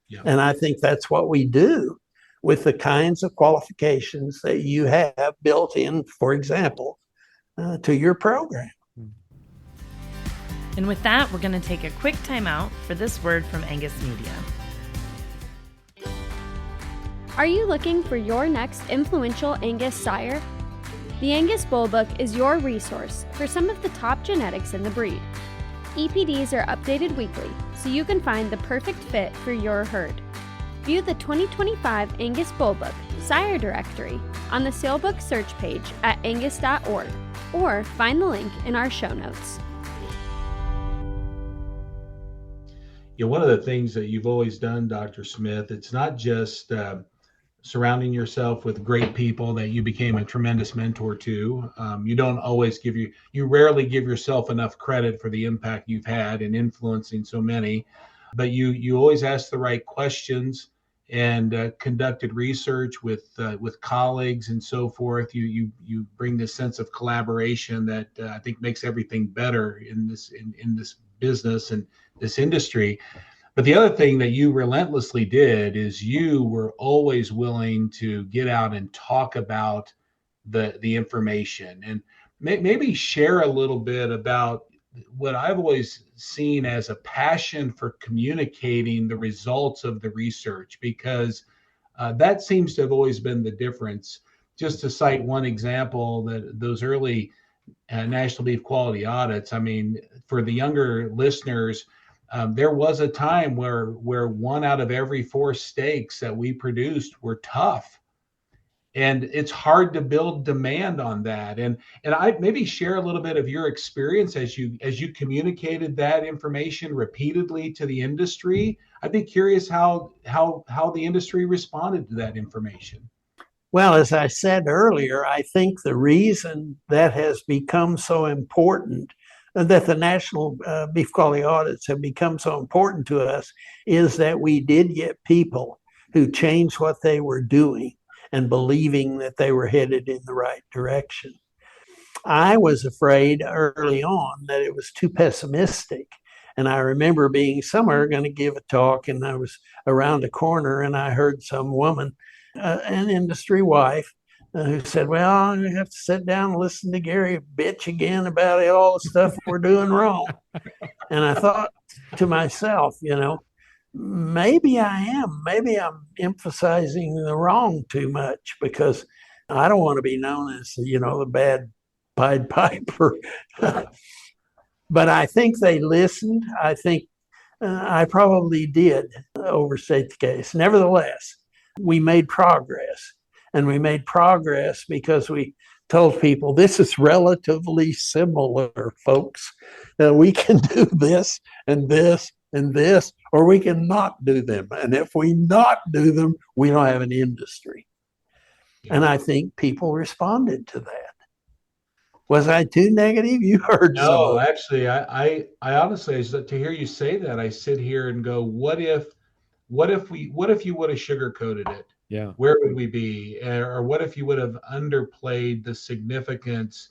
Yeah. And I think that's what we do with the kinds of qualifications that you have built in, for example, to your program. And with that, we're going to take a quick time out for this word from Angus Media. Are you looking for your next influential Angus sire? The Angus Bull Book is your resource for some of the top genetics in the breed. EPDs are updated weekly, so you can find the perfect fit for your herd. View the 2025 Angus Bull Book Sire Directory on the Salebook search page at angus.org, or find the link in our show notes. One of the things that you've always done, Dr. Smith, it's not just surrounding yourself with great people that you became a tremendous mentor to. You don't always you rarely give yourself enough credit for the impact you've had in influencing so many, but you always ask the right questions and conducted research with colleagues and so forth. You bring this sense of collaboration that I think makes everything better in this business and this industry. But the other thing that you relentlessly did is you were always willing to get out and talk about the information, and maybe share a little bit about what I've always seen as a passion for communicating the results of the research, because that seems to have always been the difference. Just to cite one example, that those early National Beef Quality Audits, I mean, for the younger listeners, there was a time where 1 out of every 4 steaks that we produced were tough, and it's hard to build demand on that. And I maybe share a little bit of your experience as you communicated that information repeatedly to the industry. I'd be curious how the industry responded to that information. Well, as I said earlier, I think the reason that has become so important, that the National Beef Quality Audits have become so important to us, is that we did get people who changed what they were doing and believing that they were headed in the right direction. I was afraid early on that it was too pessimistic. And I remember being somewhere going to give a talk, and I was around a corner and I heard some woman, an industry wife, who said, well, I have to sit down and listen to Gary bitch again about all the stuff we're doing wrong. And I thought to myself, maybe I'm emphasizing the wrong too much, because I don't want to be known as, the bad Pied Piper. But I think they listened. I think I probably did overstate the case. Nevertheless, we made progress. And we made progress because we told people this is relatively similar, folks. We can do this and this and this, or we can not do them. And if we not do them, we don't have an industry. Yeah. And I think people responded to that. Was I too negative? You heard some. No, actually, I honestly, to hear you say that, I sit here and go, what if you would have sugarcoated it? Yeah. Where would we be? Or what if you would have underplayed the significance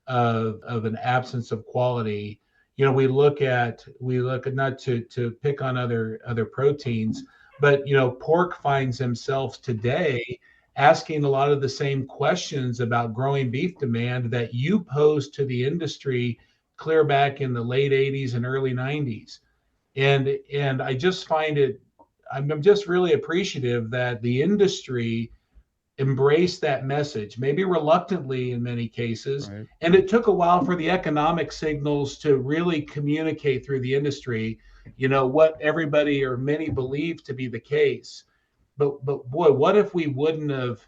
of an absence of quality? We look at not to pick on other proteins, but pork finds himself today asking a lot of the same questions about growing beef demand that you posed to the industry clear back in the late 80s and early 90s. And I just find it, I'm just really appreciative that the industry embraced that message, maybe reluctantly in many cases. Right. And it took a while for the economic signals to really communicate through the industry, what everybody or many believe to be the case. But boy, what if we wouldn't have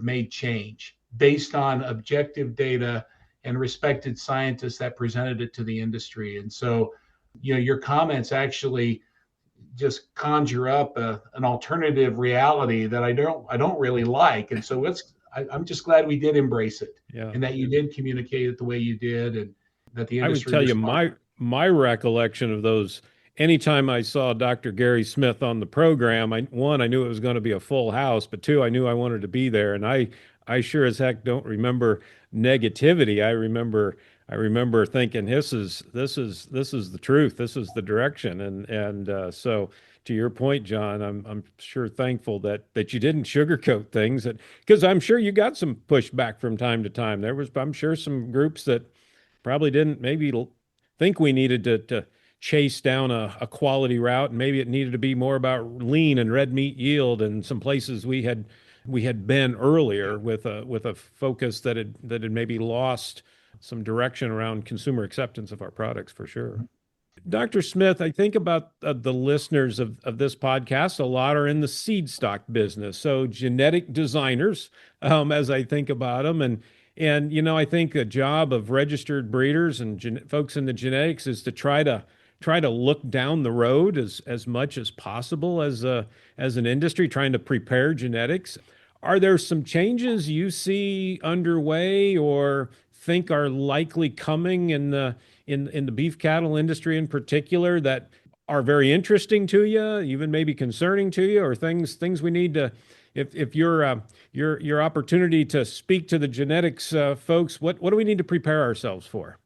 made change based on objective data and respected scientists that presented it to the industry? And so, your comments actually just conjure up an alternative reality that I don't really like. And so I'm just glad we did embrace it, and that you did communicate it the way you did, and that the industry. I would tell you my recollection of those. Anytime I saw Dr. Gary Smith on the program, one, I knew it was going to be a full house, but two, I knew I wanted to be there. And I sure as heck don't remember negativity. I remember thinking this is the truth. This is the direction. And so to your point, John, I'm sure thankful that you didn't sugarcoat things, because I'm sure you got some pushback from time to time. There was, I'm sure, some groups that probably didn't maybe think we needed to chase down a quality route, and maybe it needed to be more about lean and red meat yield, and some places we had been earlier with a focus that had maybe lost some direction around consumer acceptance of our products, for sure. Dr. Smith, I think about the listeners of this podcast, a lot are in the seed stock business, so genetic designers, as I think about them, and I think the job of registered breeders and folks in the genetics is to try to look down the road as much as possible as an industry, trying to prepare genetics. Are there some changes you see underway or think are likely coming in the beef cattle industry in particular that are very interesting to you, even maybe concerning to you, or things we need to, if your opportunity to speak to the genetics folks, what do we need to prepare ourselves for?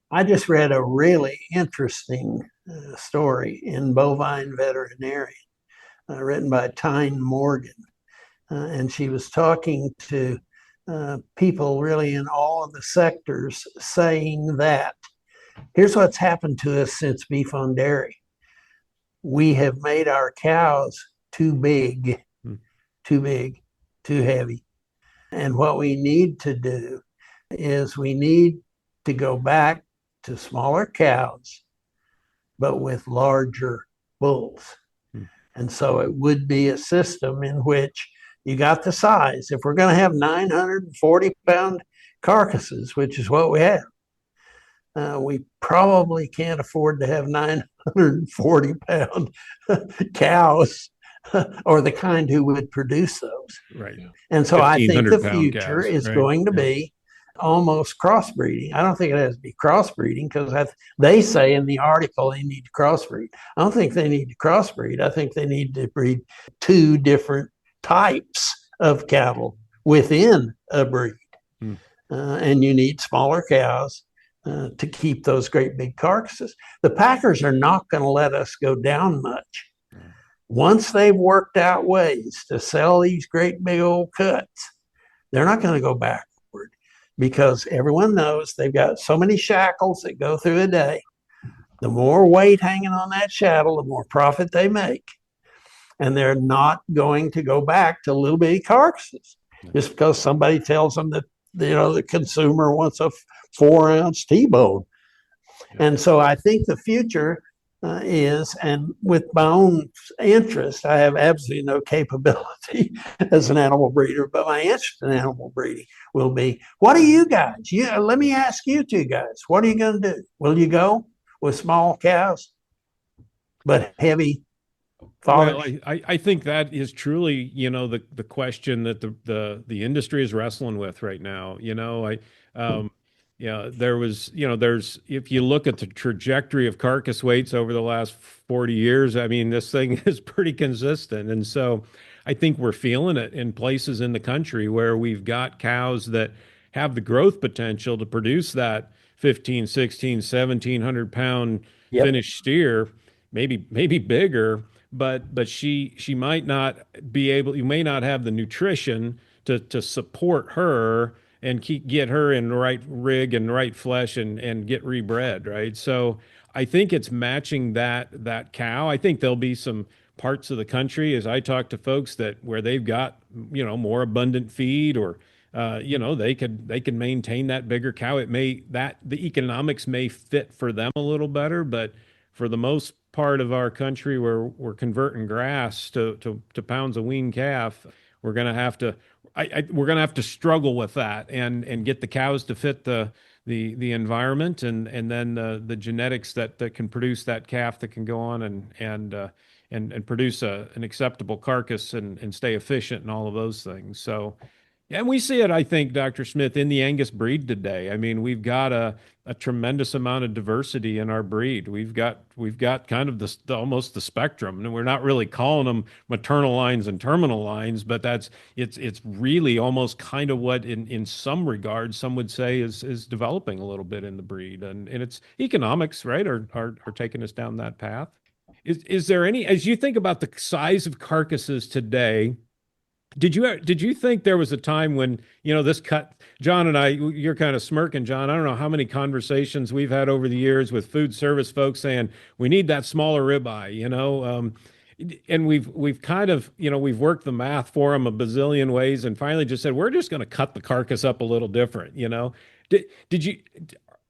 I just read a really interesting story in Bovine Veterinarian, written by Tyne Morgan. And she was talking to people really in all of the sectors, saying that here's what's happened to us since beef on dairy. We have made our cows too big, too heavy. And what we need to do is we need to go back to smaller cows, but with larger bulls. And so it would be a system in which you got the size. If we're going to have 940-pound carcasses, which is what we have, we probably can't afford to have 940-pound cows or the kind who would produce those. Right. And so I think the 1,500-pound future cows, is right? going to be almost crossbreeding. I don't think it has to be crossbreeding, because they say in the article they need to crossbreed. I don't think they need to crossbreed. I think they need to breed two different types of cattle within a breed. And you need smaller cows to keep those great big carcasses. The packers are not going to let us go down much. Once they've worked out ways to sell these great big old cuts, they're not going to go backward, because everyone knows they've got so many shackles that go through a day. The more weight hanging on that shackle, the more profit they make. And they're not going to go back to little bitty carcasses just because somebody tells them that, the consumer wants a 4-ounce T-bone. And so I think the future is, and with my own interest, I have absolutely no capability as an animal breeder, but my interest in animal breeding will be, what are you guys? Let me ask you two guys, what are you going to do? Will you go with small cows, but heavy fathers? Well, I think that is truly, the question that the industry is wrestling with right now. There was, there's, if you look at the trajectory of carcass weights over the last 40 years, I mean, this thing is pretty consistent. And so I think we're feeling it in places in the country where we've got cows that have the growth potential to produce that 15, 16, 1,700 pound finished steer, maybe bigger, but she might not be able, you may not have the nutrition to support her and get her in the right rig and right flesh and get rebred, right? So I think it's matching that cow. I think there'll be some parts of the country, as I talk to folks, that where they've got, more abundant feed, or they can maintain that bigger cow. The economics may fit for them a little better, but for the most part of our country, where we're converting grass to pounds of wean calf, we're going to have to we're going to have to struggle with that and get the cows to fit the environment, and then the genetics that can produce that calf that can go on and produce an acceptable carcass and stay efficient and all of those things. So, and we see it, I think, Dr. Smith, in the Angus breed today. I mean, we've got a tremendous amount of diversity in our breed. We've got kind of almost the spectrum, and we're not really calling them maternal lines and terminal lines, but it's really almost kind of what in some regards some would say is developing a little bit in the breed, and it's economics, right, are taking us down that path. Is there any, as you think about the size of carcasses today? Did you think there was a time when, this cut, John and I, you're kind of smirking, John. I don't know how many conversations we've had over the years with food service folks saying we need that smaller ribeye, and we've kind of, we've worked the math for them a bazillion ways, and finally just said, we're just going to cut the carcass up a little different.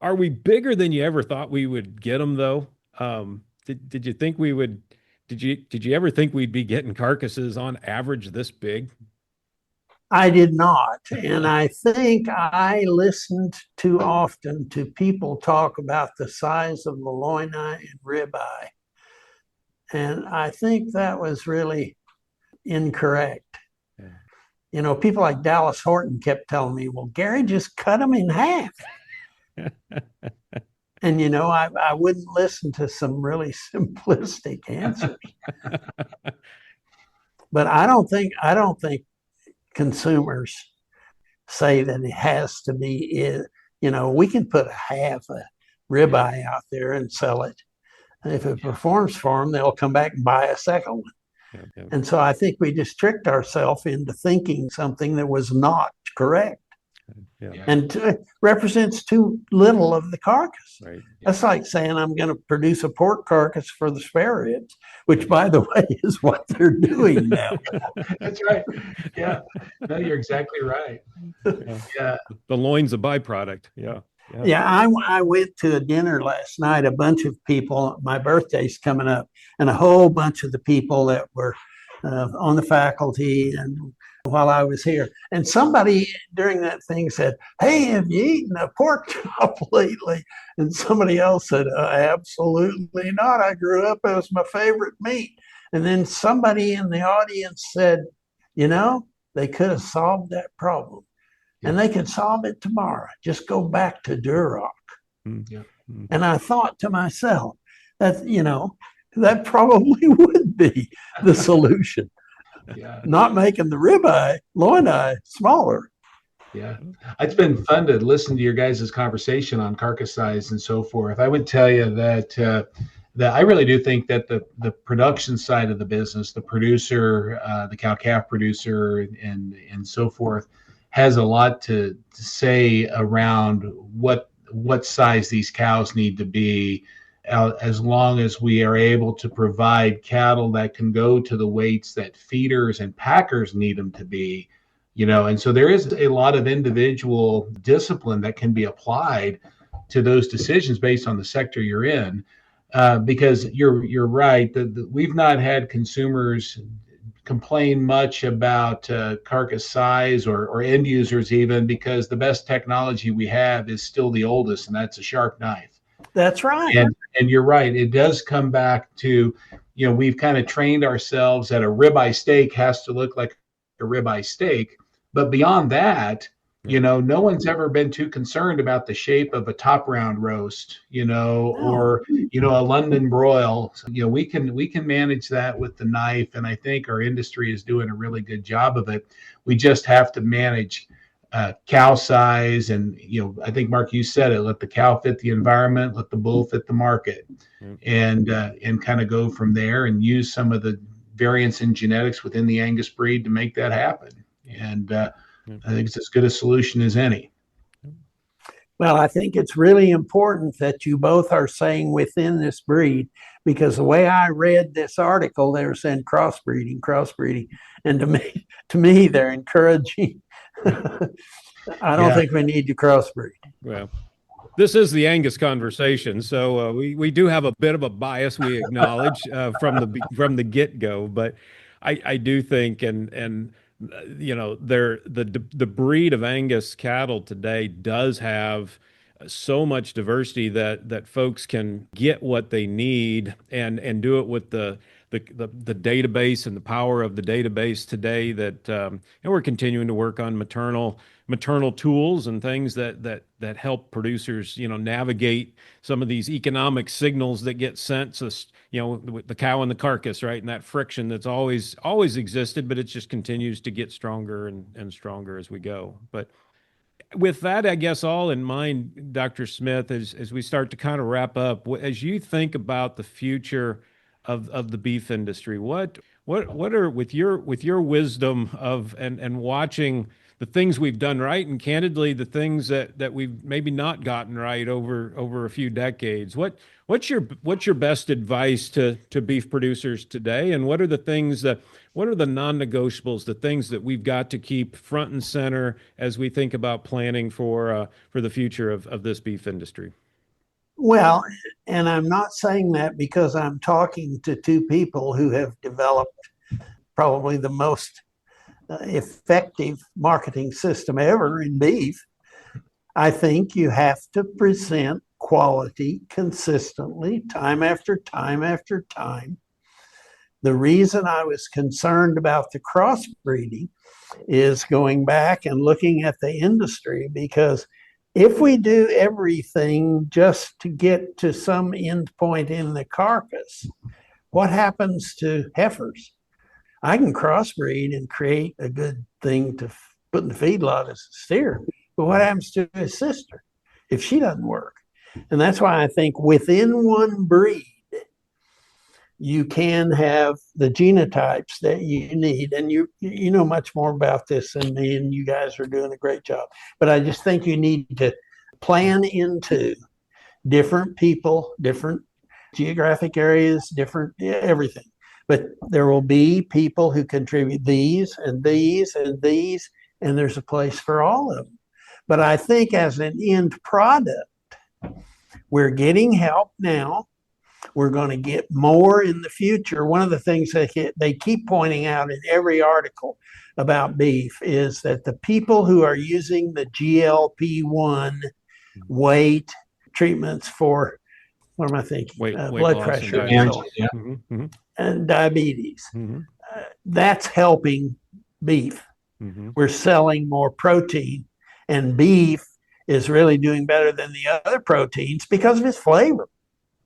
Are we bigger than you ever thought we would get them though? Did you think we would? Did you ever think we'd be getting carcasses on average this big? I did not. And I think I listened too often to people talk about the size of the loin eye and ribeye. And I think that was really incorrect. Yeah. People like Dallas Horton kept telling me, well, Gary, just cut them in half. And, I wouldn't listen to some really simplistic answers. But I don't think consumers say that it has to be, we can put a half a ribeye out there and sell it. And if it performs for them, they'll come back and buy a second one. Yeah. And so I think we just tricked ourselves into thinking something that was not correct. Yeah. And represents too little of the carcass. Right. That's like saying I'm going to produce a pork carcass for the spare ribs, which, by the way, is what they're doing now. That's right. Yeah. No, you're exactly right. Yeah. The loin's a byproduct. Yeah. Yeah. I went to a dinner last night, a bunch of people, my birthday's coming up, and a whole bunch of the people that were on the faculty and while I was here. And somebody during that thing said, hey, have you eaten a pork chop lately? And somebody else said, absolutely not. I grew up, it was my favorite meat. And then somebody in the audience said, they could have solved that problem. Yeah. And they could solve it tomorrow. Just go back to Duroc. Yeah. And I thought to myself that, that probably would be the solution. Yeah. Not making the ribeye, loin eye smaller. Yeah. It's been fun to listen to your guys' conversation on carcass size and so forth. I would tell you that I really do think that the production side of the business, the producer, the cow-calf producer and so forth, has a lot to say around what size these cows need to be, as long as we are able to provide cattle that can go to the weights that feeders and packers need them to be, and so there is a lot of individual discipline that can be applied to those decisions based on the sector you're in, because you're right that we've not had consumers complain much about carcass size or end users even, because the best technology we have is still the oldest, and that's a sharp knife. That's right. And you're right. It does come back to, we've kind of trained ourselves that a ribeye steak has to look like a ribeye steak. But beyond that, no one's ever been too concerned about the shape of a top round roast, or, a London broil. We can manage that with the knife. And I think our industry is doing a really good job of it. We just have to manage cow size, and I think, Mark, you said it, let the cow fit the environment, let the bull fit the market, and kind of go from there and use some of the variance in genetics within the Angus breed to make that happen. And I think it's as good a solution as any. Well, I think it's really important that you both are saying within this breed, because the way I read this article, they were saying crossbreeding, and to me, they're encouraging. I don't think we need to crossbreed. Well, this is the Angus conversation, so we do have a bit of a bias, we acknowledge, from the get-go, but I do think and you know, the breed of Angus cattle today does have so much diversity that folks can get what they need and do it with the database and the power of the database today, that and we're continuing to work on maternal tools and things that help producers, you know, navigate some of these economic signals that get sent to, you know, with the cow and the carcass, right? And that friction that's always existed, but it just continues to get stronger and stronger as we go. But with that, I guess, all in mind, Dr. Smith, as we start to kind of wrap up, as you think about the future of the beef industry, what are, with your wisdom of and watching the things we've done right, and candidly the things that we've maybe not gotten right over a few decades, what's your best advice to beef producers today, and what are the non-negotiables, the things that we've got to keep front and center as we think about planning for the future of this beef industry? Well, and I'm not saying that because I'm talking to two people who have developed probably the most effective marketing system ever in beef. I think you have to present quality consistently, time after time after time. The reason I was concerned about the crossbreeding is going back and looking at the industry, because if we do everything just to get to some end point in the carcass, what happens to heifers? I can crossbreed and create a good thing to put in the feedlot as a steer, but what happens to his sister if she doesn't work? And that's why I think within one breed, you can have the genotypes that you need. And you know much more about this than me, and you guys are doing a great job. But I just think you need to plan into different people, different geographic areas, different everything. But there will be people who contribute these and these and these, and there's a place for all of them. But I think as an end product, we're getting help now. We're going to get more in the future. One of the things that they keep pointing out in every article about beef is that the people who are using the GLP-1 weight treatments for, what am I thinking? Blood pressure and diabetes. That's helping beef. We're selling more protein, and beef is really doing better than the other proteins because of its flavor.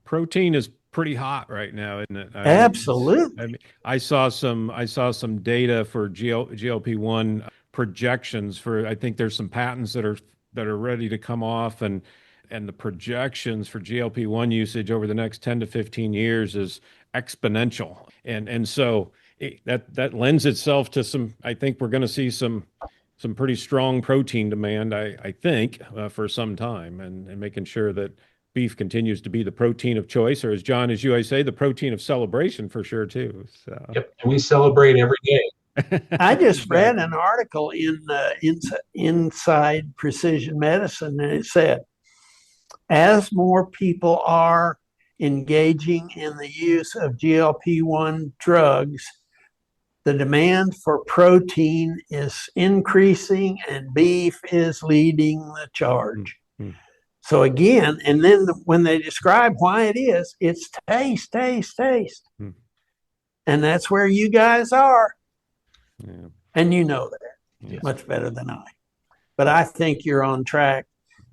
Protein is pretty hot right now, isn't it? Absolutely. I saw some data for GLP-1 projections for, I think there's some patents that are ready to come off, and the projections for GLP-1 usage over the next 10 to 15 years is exponential. And so that lends itself to some, I think we're going to see some pretty strong protein demand, I think, for some time, and making sure that beef continues to be the protein of choice, or as John, as you always say, the protein of celebration for sure too. So. Yep, and we celebrate every day. I just read an article in Inside Precision Medicine, and it said, as more people are engaging in the use of GLP-1 drugs, the demand for protein is increasing, and beef is leading the charge. So again, and then when they describe why it is, it's taste. And that's where you guys are. Yeah. And you know that much better than I. But I think you're on track.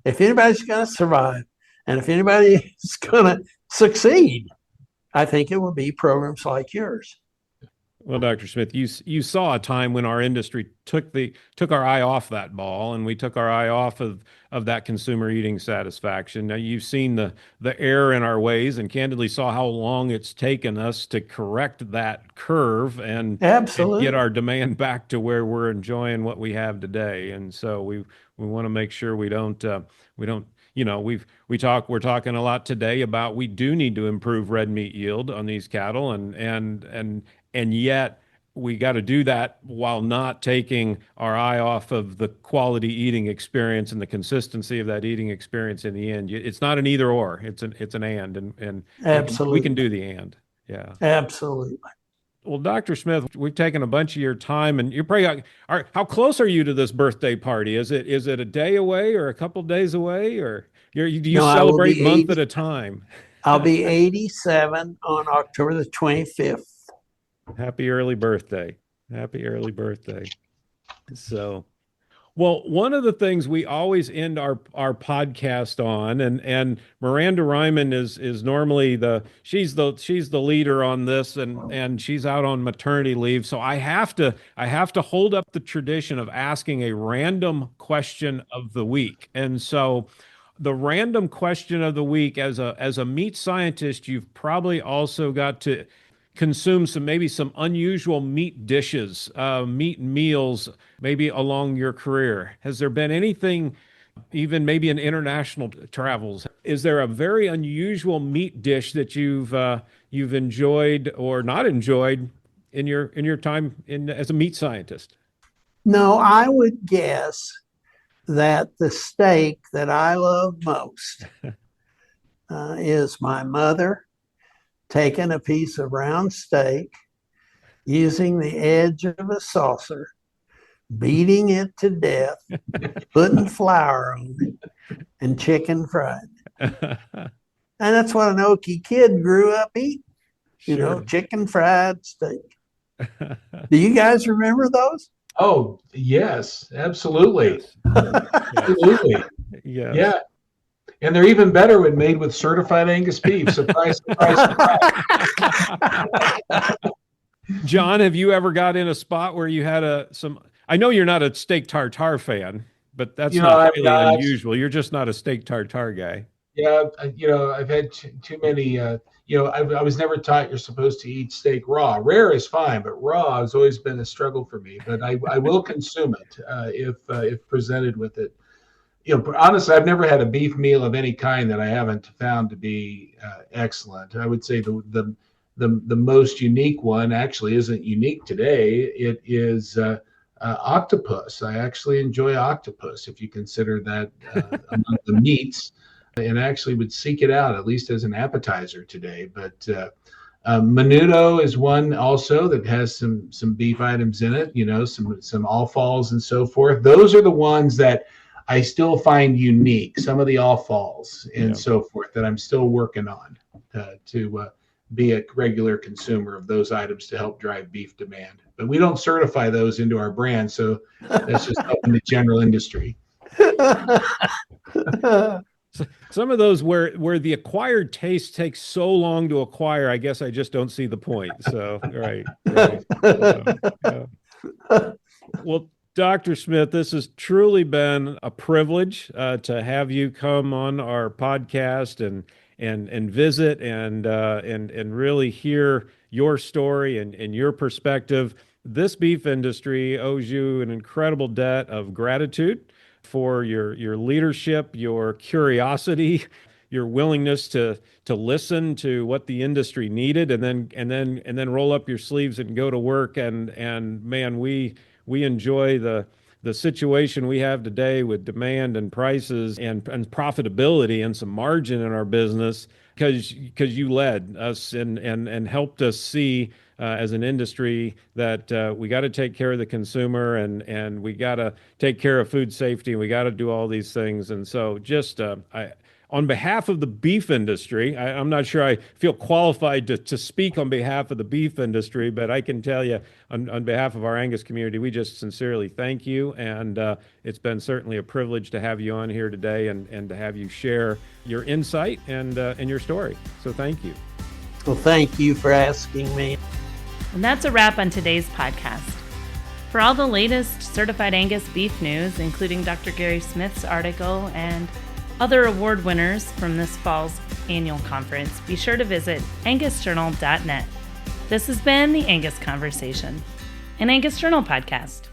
If anybody's going to survive, and if anybody is going to succeed, I think it will be programs like yours. Well, Dr. Smith, you saw a time when our industry took our eye off that ball, and we took our eye off of that consumer eating satisfaction. Now you've seen the error in our ways, and candidly saw how long it's taken us to correct that curve and Absolutely. get our demand back to where we're enjoying what we have today. And so we want to make sure we don't. You know, we're talking a lot today about we do need to improve red meat yield on these cattle, and yet we got to do that while not taking our eye off of the quality eating experience and the consistency of that eating experience in the end. It's not an either or, it's an and Absolutely. we can do the and. Yeah. Absolutely. Well, Dr. Smith, we've taken a bunch of your time, and you're probably how close are you to this birthday party? Is it a day away or a couple days away, or do you No, I will celebrate be month 80 at a time? I'll be 87 on October the 25th. Happy early birthday. Happy early birthday. So, well, one of the things we always end our podcast on, and Miranda Ryman is normally she's the leader on this, and she's out on maternity leave. So I have to hold up the tradition of asking a random question of the week. And so the random question of the week, as a meat scientist, you've probably also got to consume maybe some unusual meat dishes, meat meals, maybe along your career. Has there been anything, even maybe in international travels? Is there a very unusual meat dish that you've enjoyed or not enjoyed in your time as a meat scientist? No, I would guess that the steak that I love most is my mother taking a piece of round steak, using the edge of a saucer, beating it to death, putting flour on it, and chicken fried. And that's what an Okie kid grew up eating, Sure. chicken fried steak. Do you guys remember those? Oh, yes, absolutely. Yes. Absolutely. Yes. Yeah. And they're even better when made with certified Angus beef. Surprise, surprise, surprise. John, have you ever got in a spot where you had I know you're not a steak tartare fan, but that's not really unusual. You're just not a steak tartare guy. Yeah, I've had too many. I was never taught you're supposed to eat steak raw. Rare is fine, but raw has always been a struggle for me. But I will consume it if presented with it. Honestly, I've never had a beef meal of any kind that I haven't found to be excellent. I would say the most unique one actually isn't unique today. It is octopus. I actually enjoy octopus, if you consider that among the meats, and actually would seek it out at least as an appetizer today. But menudo is one also that has some beef items in it. Some offals and so forth. Those are the ones that I still find unique. Some of the offals and so forth that I'm still working on to be a regular consumer of those items to help drive beef demand. But we don't certify those into our brand, so that's just up in the general industry. Some of those where the acquired taste takes so long to acquire, I guess I just don't see the point. So, right. Well, Dr. Smith, this has truly been a privilege to have you come on our podcast and visit and really hear your story and your perspective. This beef industry owes you an incredible debt of gratitude for your leadership, your curiosity, your willingness to listen to what the industry needed, and then roll up your sleeves and go to work. And man, we enjoy the situation we have today with demand and prices and profitability and some margin in our business because you led us and helped us see as an industry that we got to take care of the consumer and we got to take care of food safety and we got to do all these things. And so just on behalf of the beef industry, I'm not sure I feel qualified to speak on behalf of the beef industry, but I can tell you on behalf of our Angus community, we just sincerely thank you. And it's been certainly a privilege to have you on here today and to have you share your insight and your story. So thank you. Well, thank you for asking me. And that's a wrap on today's podcast. For all the latest certified Angus beef news, including Dr. Gary Smith's article and other award winners from this fall's annual conference, be sure to visit angusjournal.net. This has been the Angus Conversation, an Angus Journal podcast.